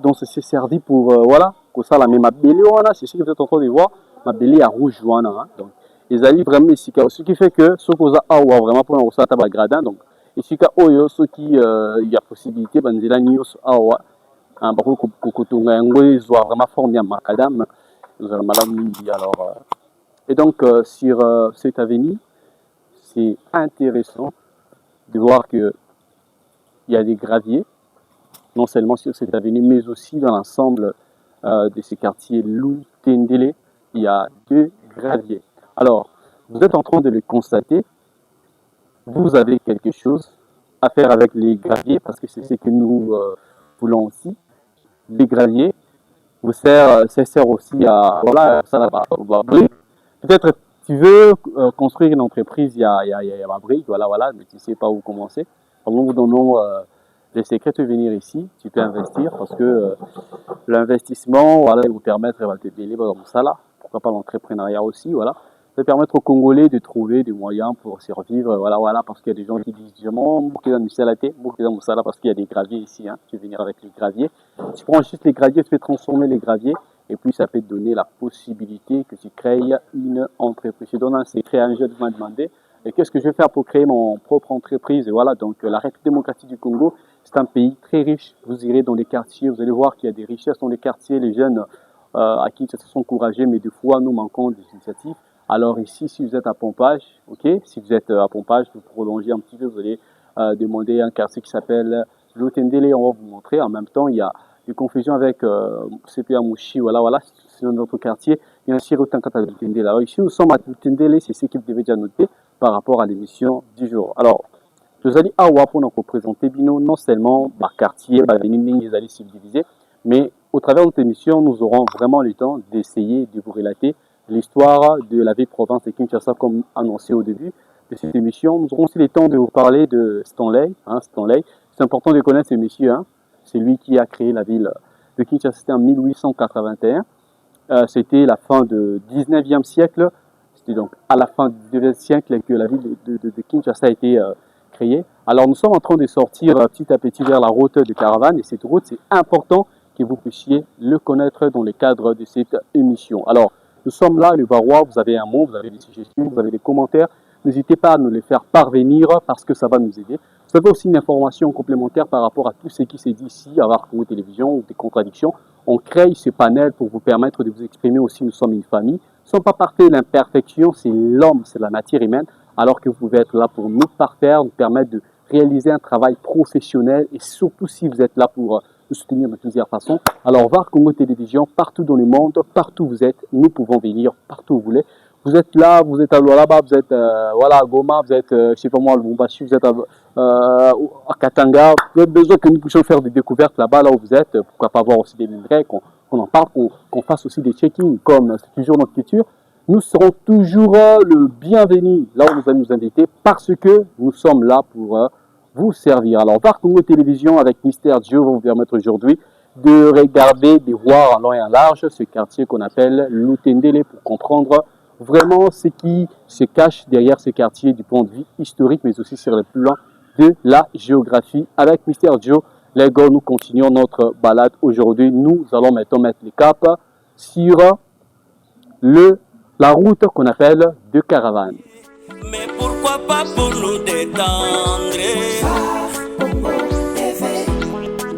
dont c'est servi pour voilà, que ça la même mabeli voilà, c'est ce que vous êtes en train de voir, mabeli à rouge voilà, hein, donc ils allaient vraiment ici, ce qui fait que ce qu'on a vraiment pour un tabac gradin, donc ici oyo ce qui il y a possibilité banzela news awa un bako kokotonga ngo ils ont vraiment formé à macadam nous allons madame alors et donc sur cette avenue c'est intéressant de voir que il y a des graviers non seulement sur cette avenue mais aussi dans l'ensemble de ces quartiers Lutendele, il y a 2 graviers. Alors, vous êtes en train de le constater, vous avez quelque chose à faire avec les graviers parce que c'est ce que nous voulons aussi. Les graviers vous sert aussi à, voilà, ça là-bas, peut-être tu veux construire une entreprise, il y a ma brique, voilà, mais tu ne sais pas où commencer. Alors, nous vous donnons les secrets de venir ici, tu peux investir parce que l'investissement, voilà, il vous permettre de te délivrer comme ça là. Pourquoi pas l'entrepreneuriat aussi, voilà. Ça permet aux Congolais de trouver des moyens pour survivre, voilà, parce qu'il y a des gens qui disent parce qu'il y a des graviers ici, hein. Tu veux venir avec les graviers. Tu prends juste les graviers, tu peux transformer les graviers et puis ça peut te donner la possibilité que tu crées une entreprise. Je donne un secret, un jeune m'a demandé et qu'est-ce que je vais faire pour créer mon propre entreprise. Et voilà, donc la République démocratique du Congo, c'est un pays très riche. Vous irez dans les quartiers, vous allez voir qu'il y a des richesses dans les quartiers. Les jeunes à qui ils sont encouragés, mais des fois nous manquons des initiatives. Alors ici, si vous êtes à Pompage, ok, si vous êtes à Pompage, vous prolongez un petit peu, vous allez demander un quartier qui s'appelle Lutendele, on va vous montrer. En même temps, il y a des confusions avec CPA Mouchi, voilà, c'est notre quartier. Il y a un Sirotankata Lutendele. Alors ici, nous sommes à Lutendele, c'est ce que vous devez déjà noter par rapport à l'émission du jour. Alors, nous allons avoir pour nous représenter Bino, non seulement par quartier, par les allées subdivisées, mais au travers de notre émission, nous aurons vraiment le temps d'essayer de vous relater l'histoire de la ville province de Kinshasa comme annoncé au début de cette émission. Nous aurons aussi le temps de vous parler de Stanley. Stanley, c'est important de connaître ce monsieur. C'est lui qui a créé la ville de Kinshasa. C'était en 1881. C'était la fin du 19e siècle. C'était donc à la fin du 19e siècle que la ville de Kinshasa a été créée. Alors nous sommes en train de sortir petit à petit vers la route de caravane. Et cette route, c'est important que vous puissiez le connaître dans le cadre de cette émission. Alors, nous sommes là, les Varois, vous avez un mot, vous avez des suggestions, vous avez des commentaires. N'hésitez pas à nous les faire parvenir parce que ça va nous aider. Vous avez aussi une information complémentaire par rapport à tout ce qui s'est dit ici, à VAR Congo Télévision ou des contradictions. On crée ce panel pour vous permettre de vous exprimer aussi. Nous sommes une famille. Nous ne sommes pas parfaits, l'imperfection, c'est l'homme, c'est la nature humaine. Alors que vous pouvez être là pour nous parfaire, nous permettre de réaliser un travail professionnel et surtout si vous êtes là pour nous soutenir de plusieurs façons. Alors, VAR Congo Télévision, partout dans le monde, partout où vous êtes, nous pouvons venir partout où vous voulez. Vous êtes là, vous êtes à Lualaba, vous êtes à Goma, vous êtes, je sais pas moi, à Lubumbashi, vous êtes à Katanga. Vous avez besoin que nous puissions faire des découvertes là-bas, là où vous êtes. Pourquoi pas voir aussi des migrants, qu'on en parle, qu'on fasse aussi des check-in, comme c'est toujours notre culture. Nous serons toujours le bienvenu là où vous allez nous inviter parce que nous sommes là pour vous servir. Alors, VAR Congo Télévision avec Mister Dieu va vous permettre aujourd'hui de regarder, de voir en long et en large ce quartier qu'on appelle Lutendele pour comprendre vraiment ce qui se cache derrière ce quartier du point de vue historique, mais aussi sur le plan de la géographie. Avec Mister Joe, les gars, nous continuons notre balade. Aujourd'hui, nous allons maintenant mettre les caps sur la route qu'on appelle de caravane. Mais pourquoi pas pour nous détendre? Congo TV,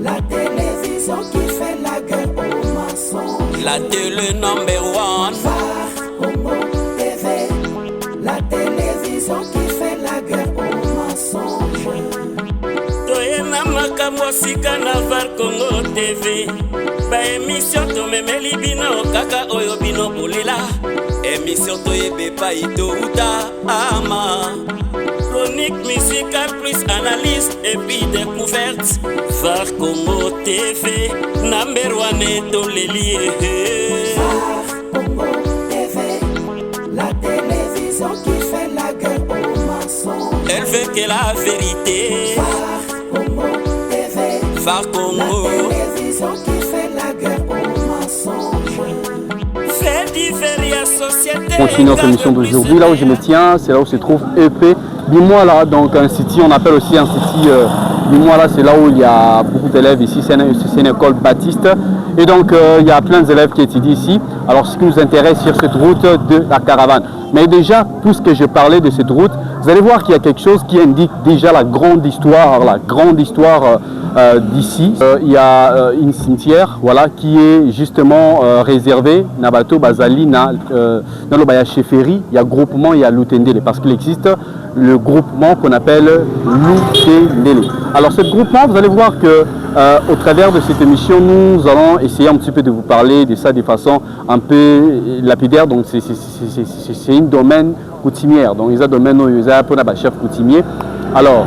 la télévision qui fait la guerre aux mensonges. La télé number one. Congo TV, la télévision qui fait la guerre aux mensonges. Toyena makambo sika na var Congo TV. Ba émission to memeli bino kaka oyo bino bolela. Émission toyebe pa itouta ama. Chronique musicale plus analyse et puis découverte. Var Congo TV, number one etoleli. Congo TV, la télévision qui fait la guerre aux mensonges. Elle veut que la vérité. Congo TV, Var Congo, la télévision qui fait la guerre aux mensonges. fait différer société. Continue notre émission d'aujourd'hui. Là où je me tiens, c'est là où se trouve EP Bimoala, donc un city, on appelle aussi un city Bimoala, c'est là où il y a beaucoup d'élèves ici, c'est une école baptiste. Et donc il y a plein d'élèves qui étudient ici. Alors ce qui nous intéresse sur cette route de la caravane. Mais déjà, puisque je parlais de cette route, vous allez voir qu'il y a quelque chose qui indique déjà la grande histoire d'ici. Il y a une cimetière, voilà, qui est justement réservée Nabato Bazali dans le Cheferi. Il y a groupement, il y a Lutendele, parce qu'il existe le groupement qu'on appelle Lutendele. Alors ce groupement, vous allez voir que au travers de cette émission, nous allons essayer un petit peu de vous parler de ça de façon un peu lapidaire. Donc c'est une domaine coutumière. Donc ils ont domaine où ils ont un chef coutumier. Alors,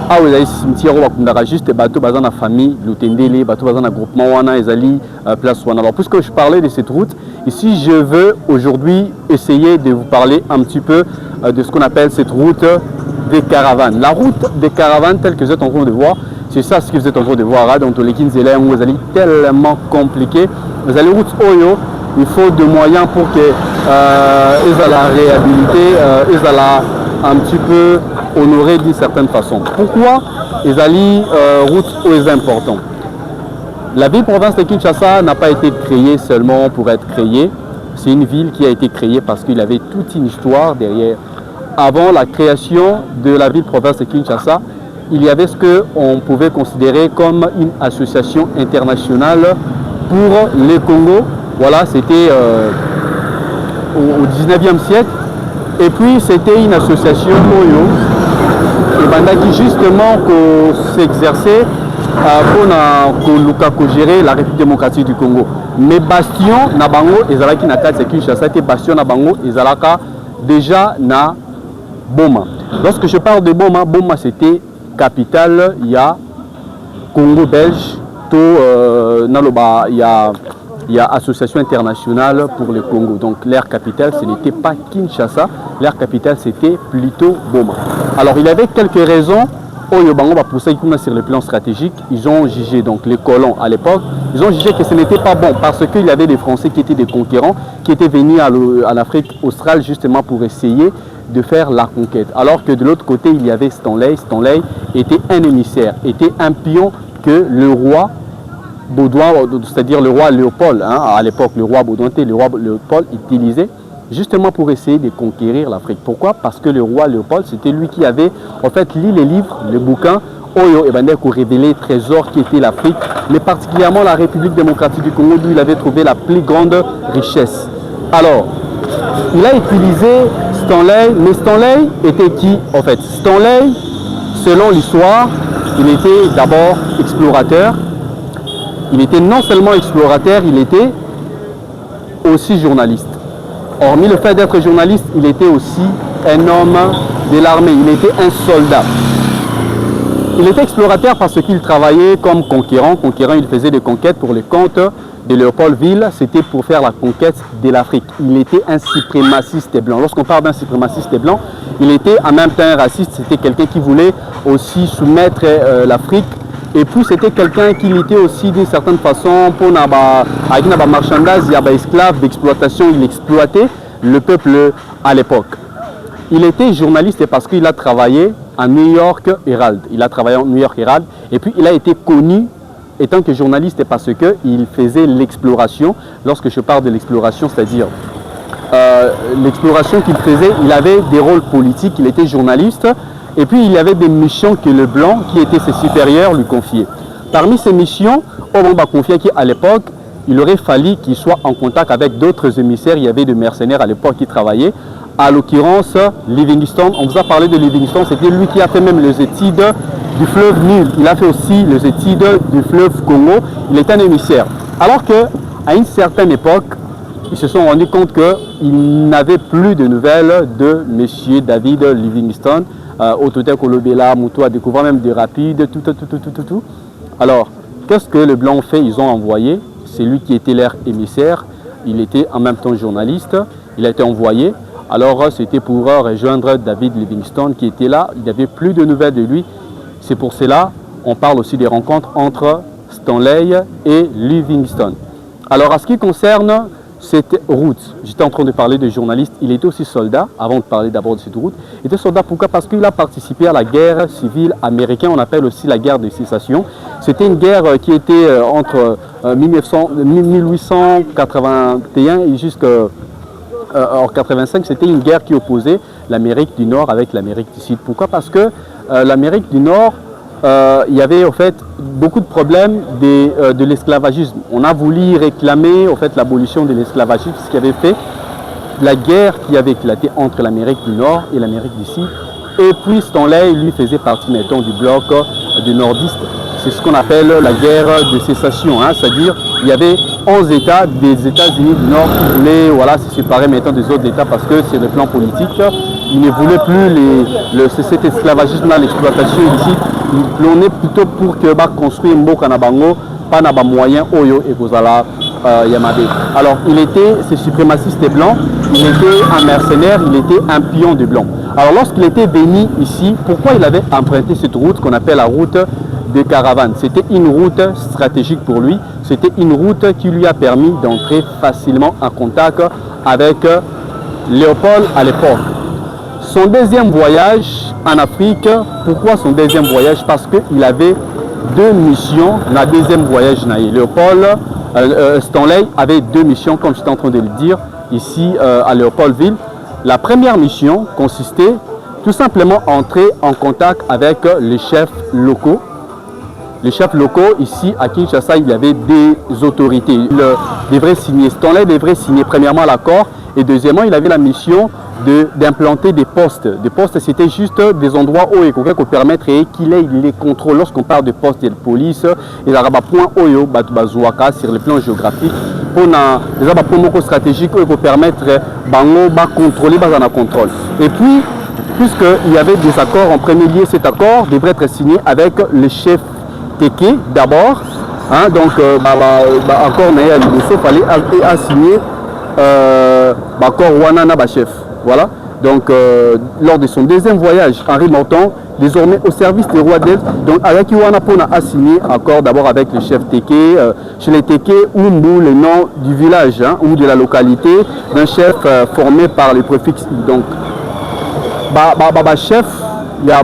ah oui, les cimetières où juste bateau basé dans la famille, Lutendele, bateau basé dans le groupement Wana, Ezali, place Wana. Alors puisque je parlais de cette route, ici je veux aujourd'hui essayer de vous parler un petit peu de ce qu'on appelle cette route des caravanes. La route des caravanes telle que vous êtes en train de voir, c'est ça ce que vous êtes en train de voir. Donc les Kinzela, vous allez tellement compliqué. Vous allez route Oyo, il faut des moyens pour que ils la réhabiliter, ils la un petit peu honorer d'une certaine façon. Pourquoi ils allient route est important? La ville-province de Kinshasa n'a pas été créée seulement pour être créée. C'est une ville qui a été créée parce qu'il y avait toute une histoire derrière. Avant la création de la ville-province de Kinshasa, il y avait ce qu'on pouvait considérer comme une association internationale pour les Congo. Voilà, c'était au 19e siècle. Et puis c'était une association qui justement s'exerçait pour gérer la République démocratique du Congo. Mais bastion na bango ezalaki na kati ya Kinshasa te bastion na bango ezalaka déjà na Boma. Lorsque je parle de Boma, Boma c'était capitale, il y a Congo belge, il y a association internationale pour le Congo. Donc l'aire capitale, ce n'était pas Kinshasa, l'aire capitale c'était plutôt Boma. Alors il y avait quelques raisons. Pour ça, sur le plan stratégique, ils ont jugé, donc les colons à l'époque, ils ont jugé que ce n'était pas bon parce qu'il y avait des Français qui étaient des conquérants, qui étaient venus à l'Afrique australe justement pour essayer de faire la conquête. Alors que de l'autre côté, il y avait Stanley. Stanley était un émissaire, était un pion que le roi Baudouin, c'est-à-dire le roi Léopold, à l'époque le roi Baudouin, le roi Léopold utilisait justement pour essayer de conquérir l'Afrique. Pourquoi? Parce que le roi Léopold, c'était lui qui avait en fait lu les livres, les bouquins, Oyo et Bandek pour révéler les trésors qui était l'Afrique, mais particulièrement la République démocratique du Congo, d'où il avait trouvé la plus grande richesse. Alors, il a utilisé Stanley, mais Stanley était qui en fait? Stanley, selon l'histoire, il était d'abord explorateur. Il était non seulement explorateur, il était aussi journaliste. Hormis le fait d'être journaliste, il était aussi un homme de l'armée, il était un soldat. Il était explorateur parce qu'il travaillait comme conquérant. Conquérant, il faisait des conquêtes pour les comptes de Léopoldville, c'était pour faire la conquête de l'Afrique. Il était un suprémaciste blanc. Lorsqu'on parle d'un suprémaciste blanc, il était en même temps un raciste, c'était quelqu'un qui voulait aussi soumettre l'Afrique. Et puis c'était quelqu'un qui était aussi d'une certaine façon pour avec des marchandises, il y avait esclaves d'exploitation, il exploitait le peuple à l'époque. Il était journaliste parce qu'il a travaillé à New York Herald. Il a travaillé en New York Herald et puis il a été connu étant que journaliste parce qu'il faisait l'exploration. Lorsque je parle de l'exploration, c'est-à-dire l'exploration qu'il faisait, il avait des rôles politiques, il était journaliste et puis il y avait des missions que le blanc, qui était ses supérieurs, lui confiait. Parmi ces missions, on m'a confié qu'à l'époque, il aurait fallu qu'il soit en contact avec d'autres émissaires. Il y avait des mercenaires à l'époque qui travaillaient. À l'occurrence, Livingstone, on vous a parlé de Livingstone, c'était lui qui a fait même les études du fleuve Nil. Il a fait aussi les études du fleuve Congo. Il était un émissaire. Alors qu'à une certaine époque, ils se sont rendus compte qu'ils n'avaient plus de nouvelles de M. David Livingstone. Autotek Olobela, Moutou a découvert même des rapides, tout. Alors, qu'est-ce que les Blancs ont fait? Ils ont envoyé. C'est lui qui était leur émissaire, il était en même temps journaliste, il a été envoyé. Alors c'était pour rejoindre David Livingstone qui était là, il n'y avait plus de nouvelles de lui. C'est pour cela on parle aussi des rencontres entre Stanley et Livingstone. Alors à ce qui concerne cette route, j'étais en train de parler de journaliste, il était aussi soldat, avant de parler d'abord de cette route. Il était soldat pourquoi? Parce qu'il a participé à la guerre civile américaine, on appelle aussi la guerre de sécession. C'était une guerre qui était entre 1881 et jusqu'en 1985, c'était une guerre qui opposait l'Amérique du Nord avec l'Amérique du Sud. Pourquoi? Parce que l'Amérique du Nord, il y avait en fait beaucoup de problèmes de l'esclavagisme. On a voulu réclamer en fait l'abolition de l'esclavagisme, ce qui avait fait la guerre qui avait éclaté entre l'Amérique du Nord et l'Amérique du Sud. Et puis Stanley, lui, faisait partie maintenant du bloc du nordiste. C'est ce qu'on appelle la guerre de sécession, hein, c'est-à-dire il y avait 11 États des États-Unis du Nord qui voulaient se séparer maintenant des autres États parce que sur le plan politique, ils ne voulaient plus cet esclavagisme-là, l'exploitation ici. Ils plaignaient plutôt pour que construire Mboka na bango, pas na ba moyen Oyo et Kozala Yamade. Alors il était, ce suprémaciste blanc, il était un mercenaire, il était un pion de blanc. Alors lorsqu'il était venu ici, pourquoi il avait emprunté cette route qu'on appelle la route des caravanes? C'était une route stratégique pour lui, c'était une route qui lui a permis d'entrer facilement en contact avec Léopold à l'époque. Son deuxième voyage en Afrique, pourquoi son deuxième voyage? Parce qu'il avait deux missions dans le deuxième voyage. Léopold, Stanley avait deux missions, comme j'étais en train de le dire, ici à Léopoldville. La première mission consistait tout simplement à entrer en contact avec les chefs locaux. Les chefs locaux, ici à Kinshasa, il y avait des autorités. Il devrait signer, Stanley devrait signer premièrement l'accord et deuxièmement, il avait la mission d'implanter des postes. Des postes, c'était juste des endroits où il faut permettre qu'il ait les contrôles. Lorsqu'on parle de postes de police, il y a un point Oyo, sur le plan géographique, pour des points stratégiques où il faut permettre de contrôler, de contrôle. Et puis, puisqu'il y avait des accords, en premier lieu, cet accord devrait être signé avec le chef Teke d'abord. Hein, donc, accord Naya Liboso, il fallait signer l'accord Wanana chef. Voilà, donc lors de son deuxième voyage, Henri Morton, désormais au service des rois d'Est, donc avec Iwana Pona a signé accord d'abord avec le chef Teke, chez les Teke, Umbu, le nom du village, hein, ou de la localité, d'un chef formé par les préfixes. Donc, chef, il y a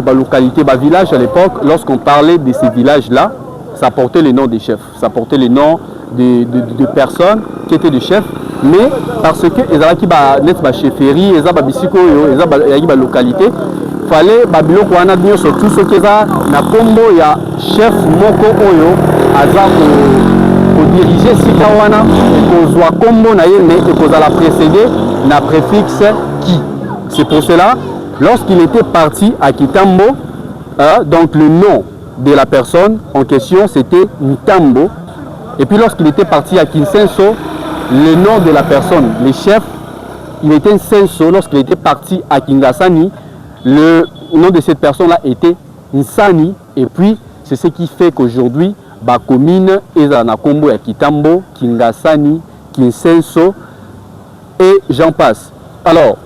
la localité, village à l'époque, lorsqu'on parlait de ces villages-là, ça portait les noms des chefs, ça portait les noms de personnes qui étaient des chefs. Mais parce que les gens qui ont chefferie, les gens qui ont localité, il fallait que surtout ceux qui ont chef moko oyo diriger Sikawana et qu'on combo et qu'on la précéder na préfixe qui. C'est pour cela, lorsqu'il était parti à Kitambo, donc le nom de la personne en question c'était Ntambo. Et puis lorsqu'il était parti à Kinsenso, le nom de la personne, le chef, il était Nsenso. Lorsqu'il était parti à Kingasani, le nom de cette personne-là était Nsani. Et puis, c'est ce qui fait qu'aujourd'hui, la commune est dans Kombo, Kitambo, Kingasani, Kinsenso, et j'en passe. Alors,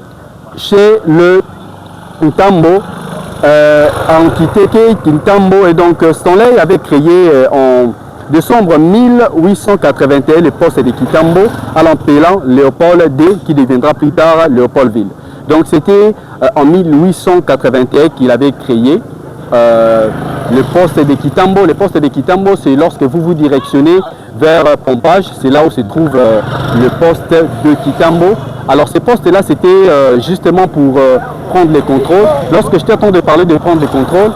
chez le Ntambo, en Kiteke, Kintambo, et donc Stanley avait créé en décembre 1881 le poste de Kitambo en l'appelant Léopold D qui deviendra plus tard Léopoldville. Donc c'était en 1881 qu'il avait créé le poste de Kitambo. Le poste de Kitambo, c'est lorsque vous vous directionnez vers Pompage, c'est là où se trouve le poste de Kitambo. Alors ce poste-là, c'était justement pour prendre les contrôles. Lorsque j'étais en train de parler de prendre les contrôles,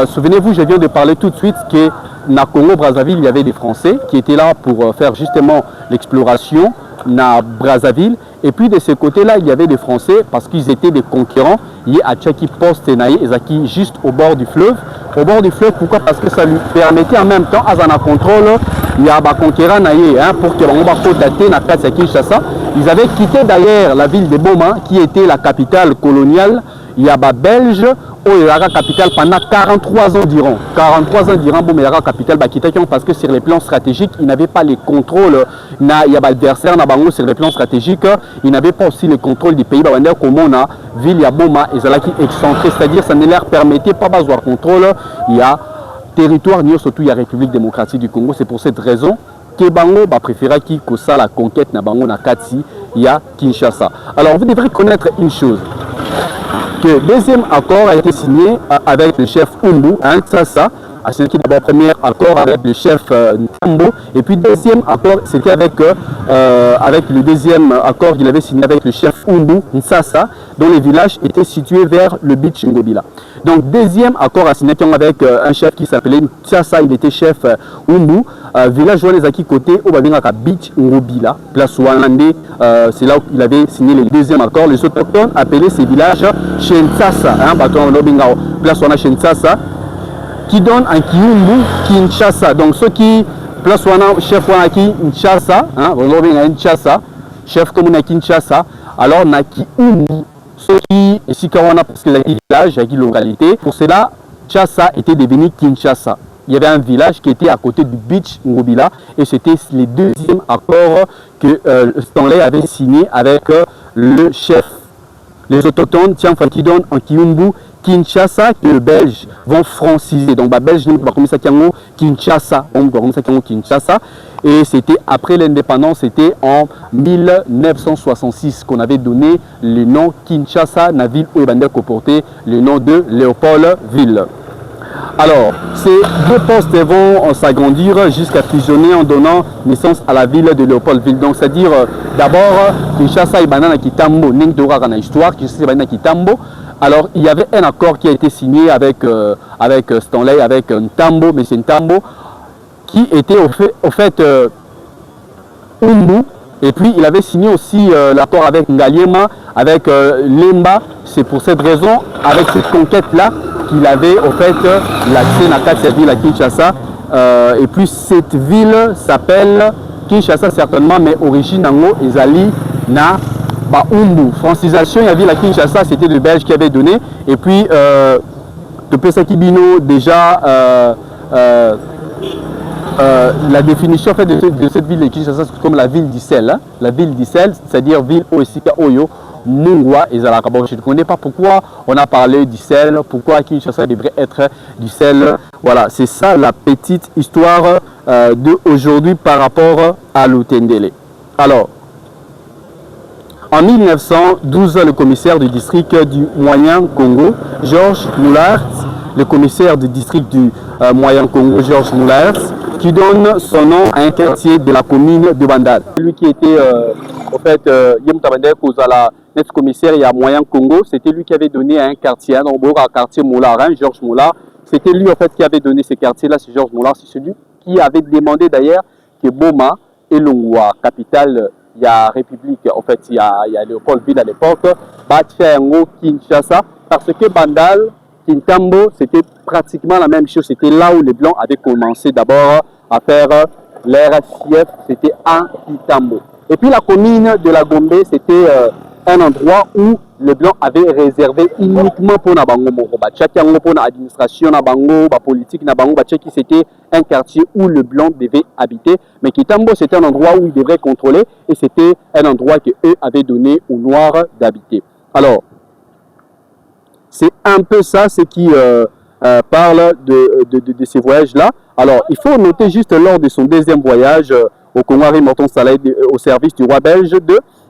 souvenez-vous, je viens de parler tout de suite que na Congo-Brazzaville, il y avait des Français qui étaient là pour faire justement l'exploration na Brazzaville. Et puis de ce côté-là, il y avait des Français parce qu'ils étaient des concurrents. Il y a Tchaki Poste Naï, Ezaki juste au bord du fleuve. Au bord du fleuve, pourquoi? Parce que ça lui permettait en même temps, à un contrôle, il y a des concurrents Naï, pour que l'on va dater na Kinshasa. Ils avaient quitté d'ailleurs la ville de Boma, qui était la capitale coloniale. Il y a des Belges, il y a la capitale pendant 43 ans d'Iran. 43 ans d'Iran, bon, mais il y a la capitale parce que sur les plans stratégiques, ils n'avaient pas les contrôles. Il y a des adversaires sur les plans stratégiques. Ils n'avaient pas aussi le contrôle du pays. Comme on a ville ya Boma, ils allaient excentrés, c'est-à-dire ça ne leur permettait pas d'avoir contrôle. Il y a territoire, surtout il y a République démocratique du Congo. C'est pour cette raison que Bango préférait qu'il ça la conquête na Bango na Kati, il y a Kinshasa. Alors vous devrez connaître une chose. Que le deuxième accord a été signé avec le chef Umbu, Tsassa, c'est qui d'abord premier accord avec le chef Ntambo, et puis deuxième accord c'était avec le deuxième accord qu'il avait signé avec le chef Umbu, Tsassa, dont les villages étaient situés vers le beach Ngobila. Donc deuxième accord a signé avec un chef qui s'appelait Tsassa, il était chef Umbu, village où les acquis côté au Babingaka beach Ngobila, place Wanande, c'est là où il avait signé le deuxième accord. Les autochtones appelaient ces villages Shentsasa, place Wana Shentsasa, qui donne un Kiumbu Kinshasa. Donc ceux qui place Wana chef Wana Kinshasa, Kinshasa, chef comme Kinshasa, alors na Kiumbu, ceux qui ici Kawana parce que les villages, il y a une localité. Pour cela, Kinshasa était devenu Kinshasa. Il y avait un village qui était à côté du beach Ngobila et c'était le deuxième accord que Stanley avait signé avec le chef. Les autochtones, qui donnent en Kiumbu Kinshasa, que les Belges vont franciser. Donc, les Belges vont commencer à Kinshasa. Kinshasa. Et c'était après l'indépendance, c'était en 1966 qu'on avait donné le nom Kinshasa, la ville où il porté le nom de Léopoldville. Alors, ces deux postes vont s'agrandir jusqu'à fusionner en donnant naissance à la ville de Léopoldville. Donc, c'est-à-dire, d'abord, Kinshasa et Banana Kitambo, Ningdora dans l'histoire, Kinshasa et Banana Kitambo. Alors, il y avait un accord qui a été signé avec Stanley, avec Ntambo, mais c'est Ntambo, qui était au fait Umbu. Et puis, il avait signé aussi l'accord avec Ngaliema, avec Lemba. C'est pour cette raison, avec cette conquête-là, qu'il avait au fait l'accès à cette ville à Kinshasa. Et puis, cette ville s'appelle Kinshasa certainement, mais origine en Ezali na Umbu. Francisation, il y a ville à Kinshasa, c'était le Belge qui avait donné. Et puis, de Pesakibino, déjà, la définition en fait, de cette ville de Kinshasa, c'est comme la ville du sel. Hein? La ville du sel, c'est-à-dire ville Oesika Oyo, Mungwa et Zalaka. Bon, je ne connais pas pourquoi on a parlé du sel, pourquoi Kinshasa devrait être du sel. Voilà, c'est ça la petite histoire d'aujourd'hui par rapport à l'Utendele. Alors, en 1912, le commissaire du district du Moyen Congo, Georges Moulart, le commissaire du district du Moyen Congo, Georges Moulart, qui donne son nom à un quartier de la commune de Bandal. Lui qui était, au fait, notre commissaire il y a Moyen Congo, c'était lui qui avait donné à un quartier, un quartier Moulart, Georges Moulart. C'était lui en fait qui avait donné ce quartier-là, c'est Georges Moulart, c'est celui qui avait demandé d'ailleurs que Boma et Longwa, capitale, il y a République, en fait, il y a Léopoldville à l'époque, Batfiango, Kinshasa, parce que Bandal, Kintambo, c'était pratiquement la même chose. C'était là où les Blancs avaient commencé d'abord à faire leur fief, c'était à Kintambo. Et puis la commune de la Gombe, c'était un endroit où les Blancs avaient réservé uniquement pour Nabango Moroba. Tchakiango pour l'administration Nabango, la politique Nabango, c'était un quartier où le Blanc devait habiter. Mais Kitambo, c'était un endroit où ils devraient contrôler et c'était un endroit qu'eux avaient donné aux Noirs d'habiter. Alors, c'est un peu ça ce qui parle de ces voyages-là. Alors, il faut noter juste lors de son deuxième voyage au Congo, Morton Saleh, au service du roi belge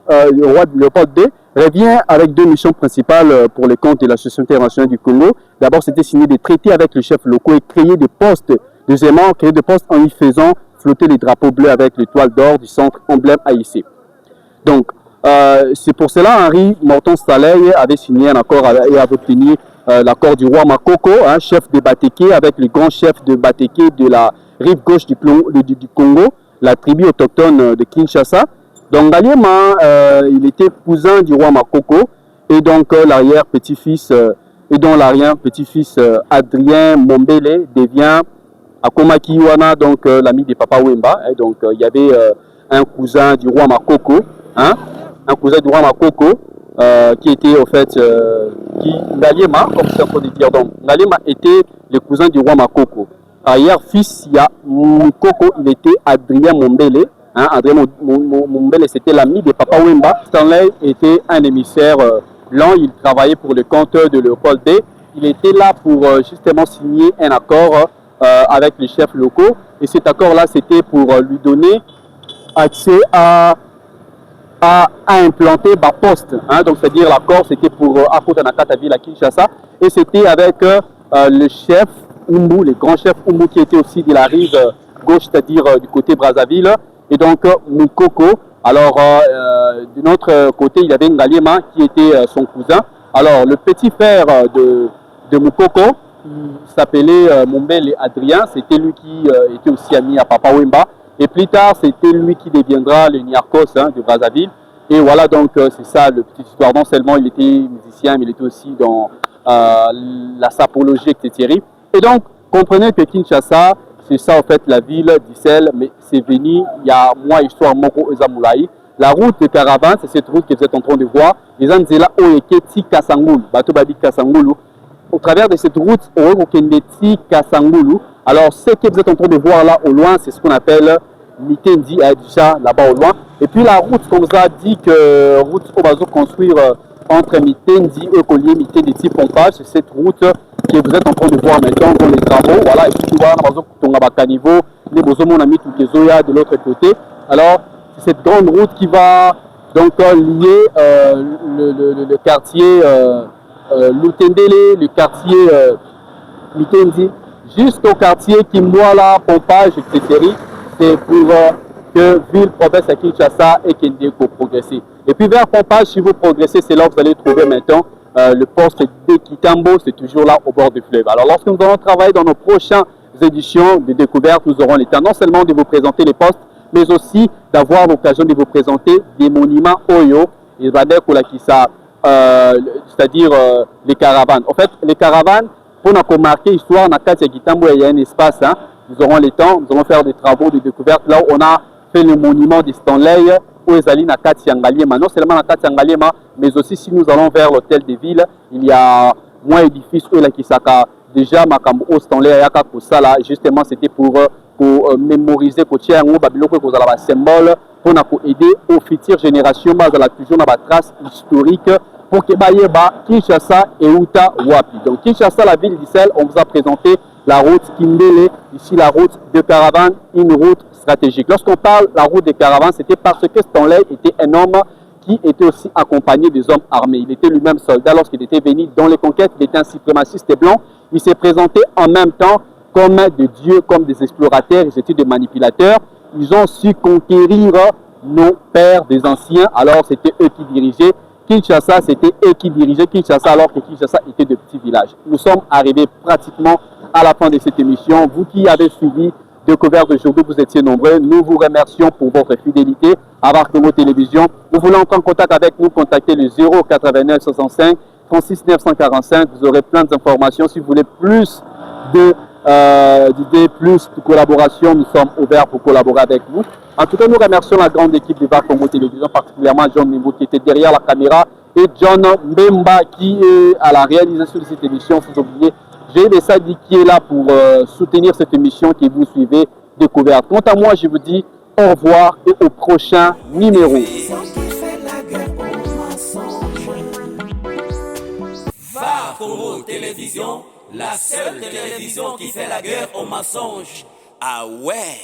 le roi Léopold II, revient avec deux missions principales pour les comptes de l'Association internationale du Congo. D'abord, c'était signer des traités avec les chefs locaux et créer des postes. Deuxièmement, créer des postes en y faisant flotter les drapeaux bleus avec l'étoile d'or du centre emblème AIC. Donc, c'est pour cela Henri Morton Saleh avait signé un accord et avait obtenu l'accord du roi Makoko, chef de Bateke, avec le grand chef de Bateke de la rive gauche du Congo, la tribu autochtone de Kinshasa. Donc, Ngaliema, il était cousin du roi Makoko et donc l'arrière-petit-fils Adrien Mombele devient Akomaki Iwana, donc l'ami de Papa Wemba. Donc, il y avait un cousin du roi Makoko, un cousin du roi Makoko qui était au fait Ngaliema, comme c'est en train de dire. Donc, Ngaliema était le cousin du roi Makoko. Arrière-fils, il y a Mukoko, il était Adrien Mombele. Adrien Mombele, c'était l'ami de Papa Wemba. Stanley était un émissaire blanc, il travaillait pour le compte de Léopold D. Il était là pour justement signer un accord avec les chefs locaux. Et cet accord-là, c'était pour lui donner accès à implanter Baposte. Donc, c'est-à-dire l'accord, c'était pour Akotanakata ville à Kinshasa. Et c'était avec le chef Umbu, le grand chef Umbu qui était aussi de la rive gauche, c'est-à-dire du côté Brazzaville. Et donc, Mukoko. Alors, de notre côté, il y avait Ngaliema qui était son cousin. Alors, le petit frère de Mukoko, qui s'appelait Mombele Adrien, c'était lui qui était aussi ami à Papa Wemba. Et plus tard, c'était lui qui deviendra le Niarchos de Brazzaville. Et voilà, donc, c'est ça, le petit histoire. Non seulement il était musicien, mais il était aussi dans la sapologie, etc. Et donc, comprenez que Kinshasa, c'est ça, en fait, la ville d'Issel, mais c'est venu, il y a moins histoire, Moko Ezamoulaï. La route de caravane, c'est cette route que vous êtes en train de voir. Les Anzela Oyeketi Kasangulu, Bato Badi Kasangulu. Au travers de cette route, Oyeketi Kasangulu. Alors, ce que vous êtes en train de voir là au loin, c'est ce qu'on appelle Mitendi, déjà là-bas au loin. Et puis la route, comme ça dit que route au bateau construire entre Mitendi et Collier, Mitendi type pompage, c'est cette route que vous êtes en train de voir maintenant dans les travaux. Voilà, et puis tu vois, on a niveau, les besoins on a mis tout les Zoya de l'autre côté. Alors, c'est cette grande route qui va donc lier le quartier Lutendele, le quartier Mitendi, jusqu'au quartier Kimwala, pompage, etc. C'est pour que ville, province à Kinshasa et Kendeko progresser. Et puis vers pompage, si vous progressez, c'est là que vous allez trouver maintenant le poste de Kitambo, c'est toujours là au bord du fleuve. Alors lorsque nous allons travailler dans nos prochaines éditions de découverte, nous aurons le temps non seulement de vous présenter les postes, mais aussi d'avoir l'occasion de vous présenter des monuments Oyo, et c'est-à-dire les caravanes. En fait, les caravanes, pour nous marquer l'histoire, dans le Kitambo, il y a un espace, nous aurons le temps, nous allons faire des travaux de découverte là où on a fait le monument de Stanley, où Ezali na Kati Ngaliema. Non seulement na Kati Ngaliema, mais aussi si nous allons vers l'hôtel de ville, il y a moins d'édifices où la Kisaka déjà Makambo au Stanley Ayaka Kosala, justement c'était pour mémoriser que tiens on babiloko ko zala ba symbole pour aider aux futures générations mais la toujours na ba trace historique pour que bayeba Kinshasa et Uta Wapi. Donc Kinshasa, la ville d'Issel, on vous a présenté la route Kimbele, ici la route de caravane, une route stratégique. Lorsqu'on parle de la route de caravane, c'était parce que Stanley était un homme qui était aussi accompagné des hommes armés. Il était lui-même soldat lorsqu'il était venu dans les conquêtes, il était un suprémaciste blanc. Il s'est présenté en même temps comme des dieux, comme des explorateurs, ils étaient des manipulateurs. Ils ont su conquérir nos pères des anciens, alors c'était eux qui dirigeaient. Kinshasa, c'était eux qui dirigeaient Kinshasa alors que Kinshasa était de petits villages. Nous sommes arrivés pratiquement à la fin de cette émission. Vous qui avez suivi Découverte d'aujourd'hui, vous étiez nombreux. Nous vous remercions pour votre fidélité à Congo Télévision. Vous voulez entrer en contact avec nous, contactez le 089 65 36 945. Vous aurez plein d'informations. Si vous voulez plus d'idées, plus de collaboration, nous sommes ouverts pour collaborer avec vous. En tout cas, nous remercions la grande équipe de Congo Télévision, particulièrement John Nimbo qui était derrière la caméra et John Mbemba qui est à la réalisation de cette émission. Sans oublier J'ai des Sadi qui est là pour soutenir cette émission que vous suivez, Découverte. Quant à moi, je vous dis au revoir et au prochain numéro. Va Congo Télévision, la seule télévision qui fait la guerre aux mensonges. Ah ouais!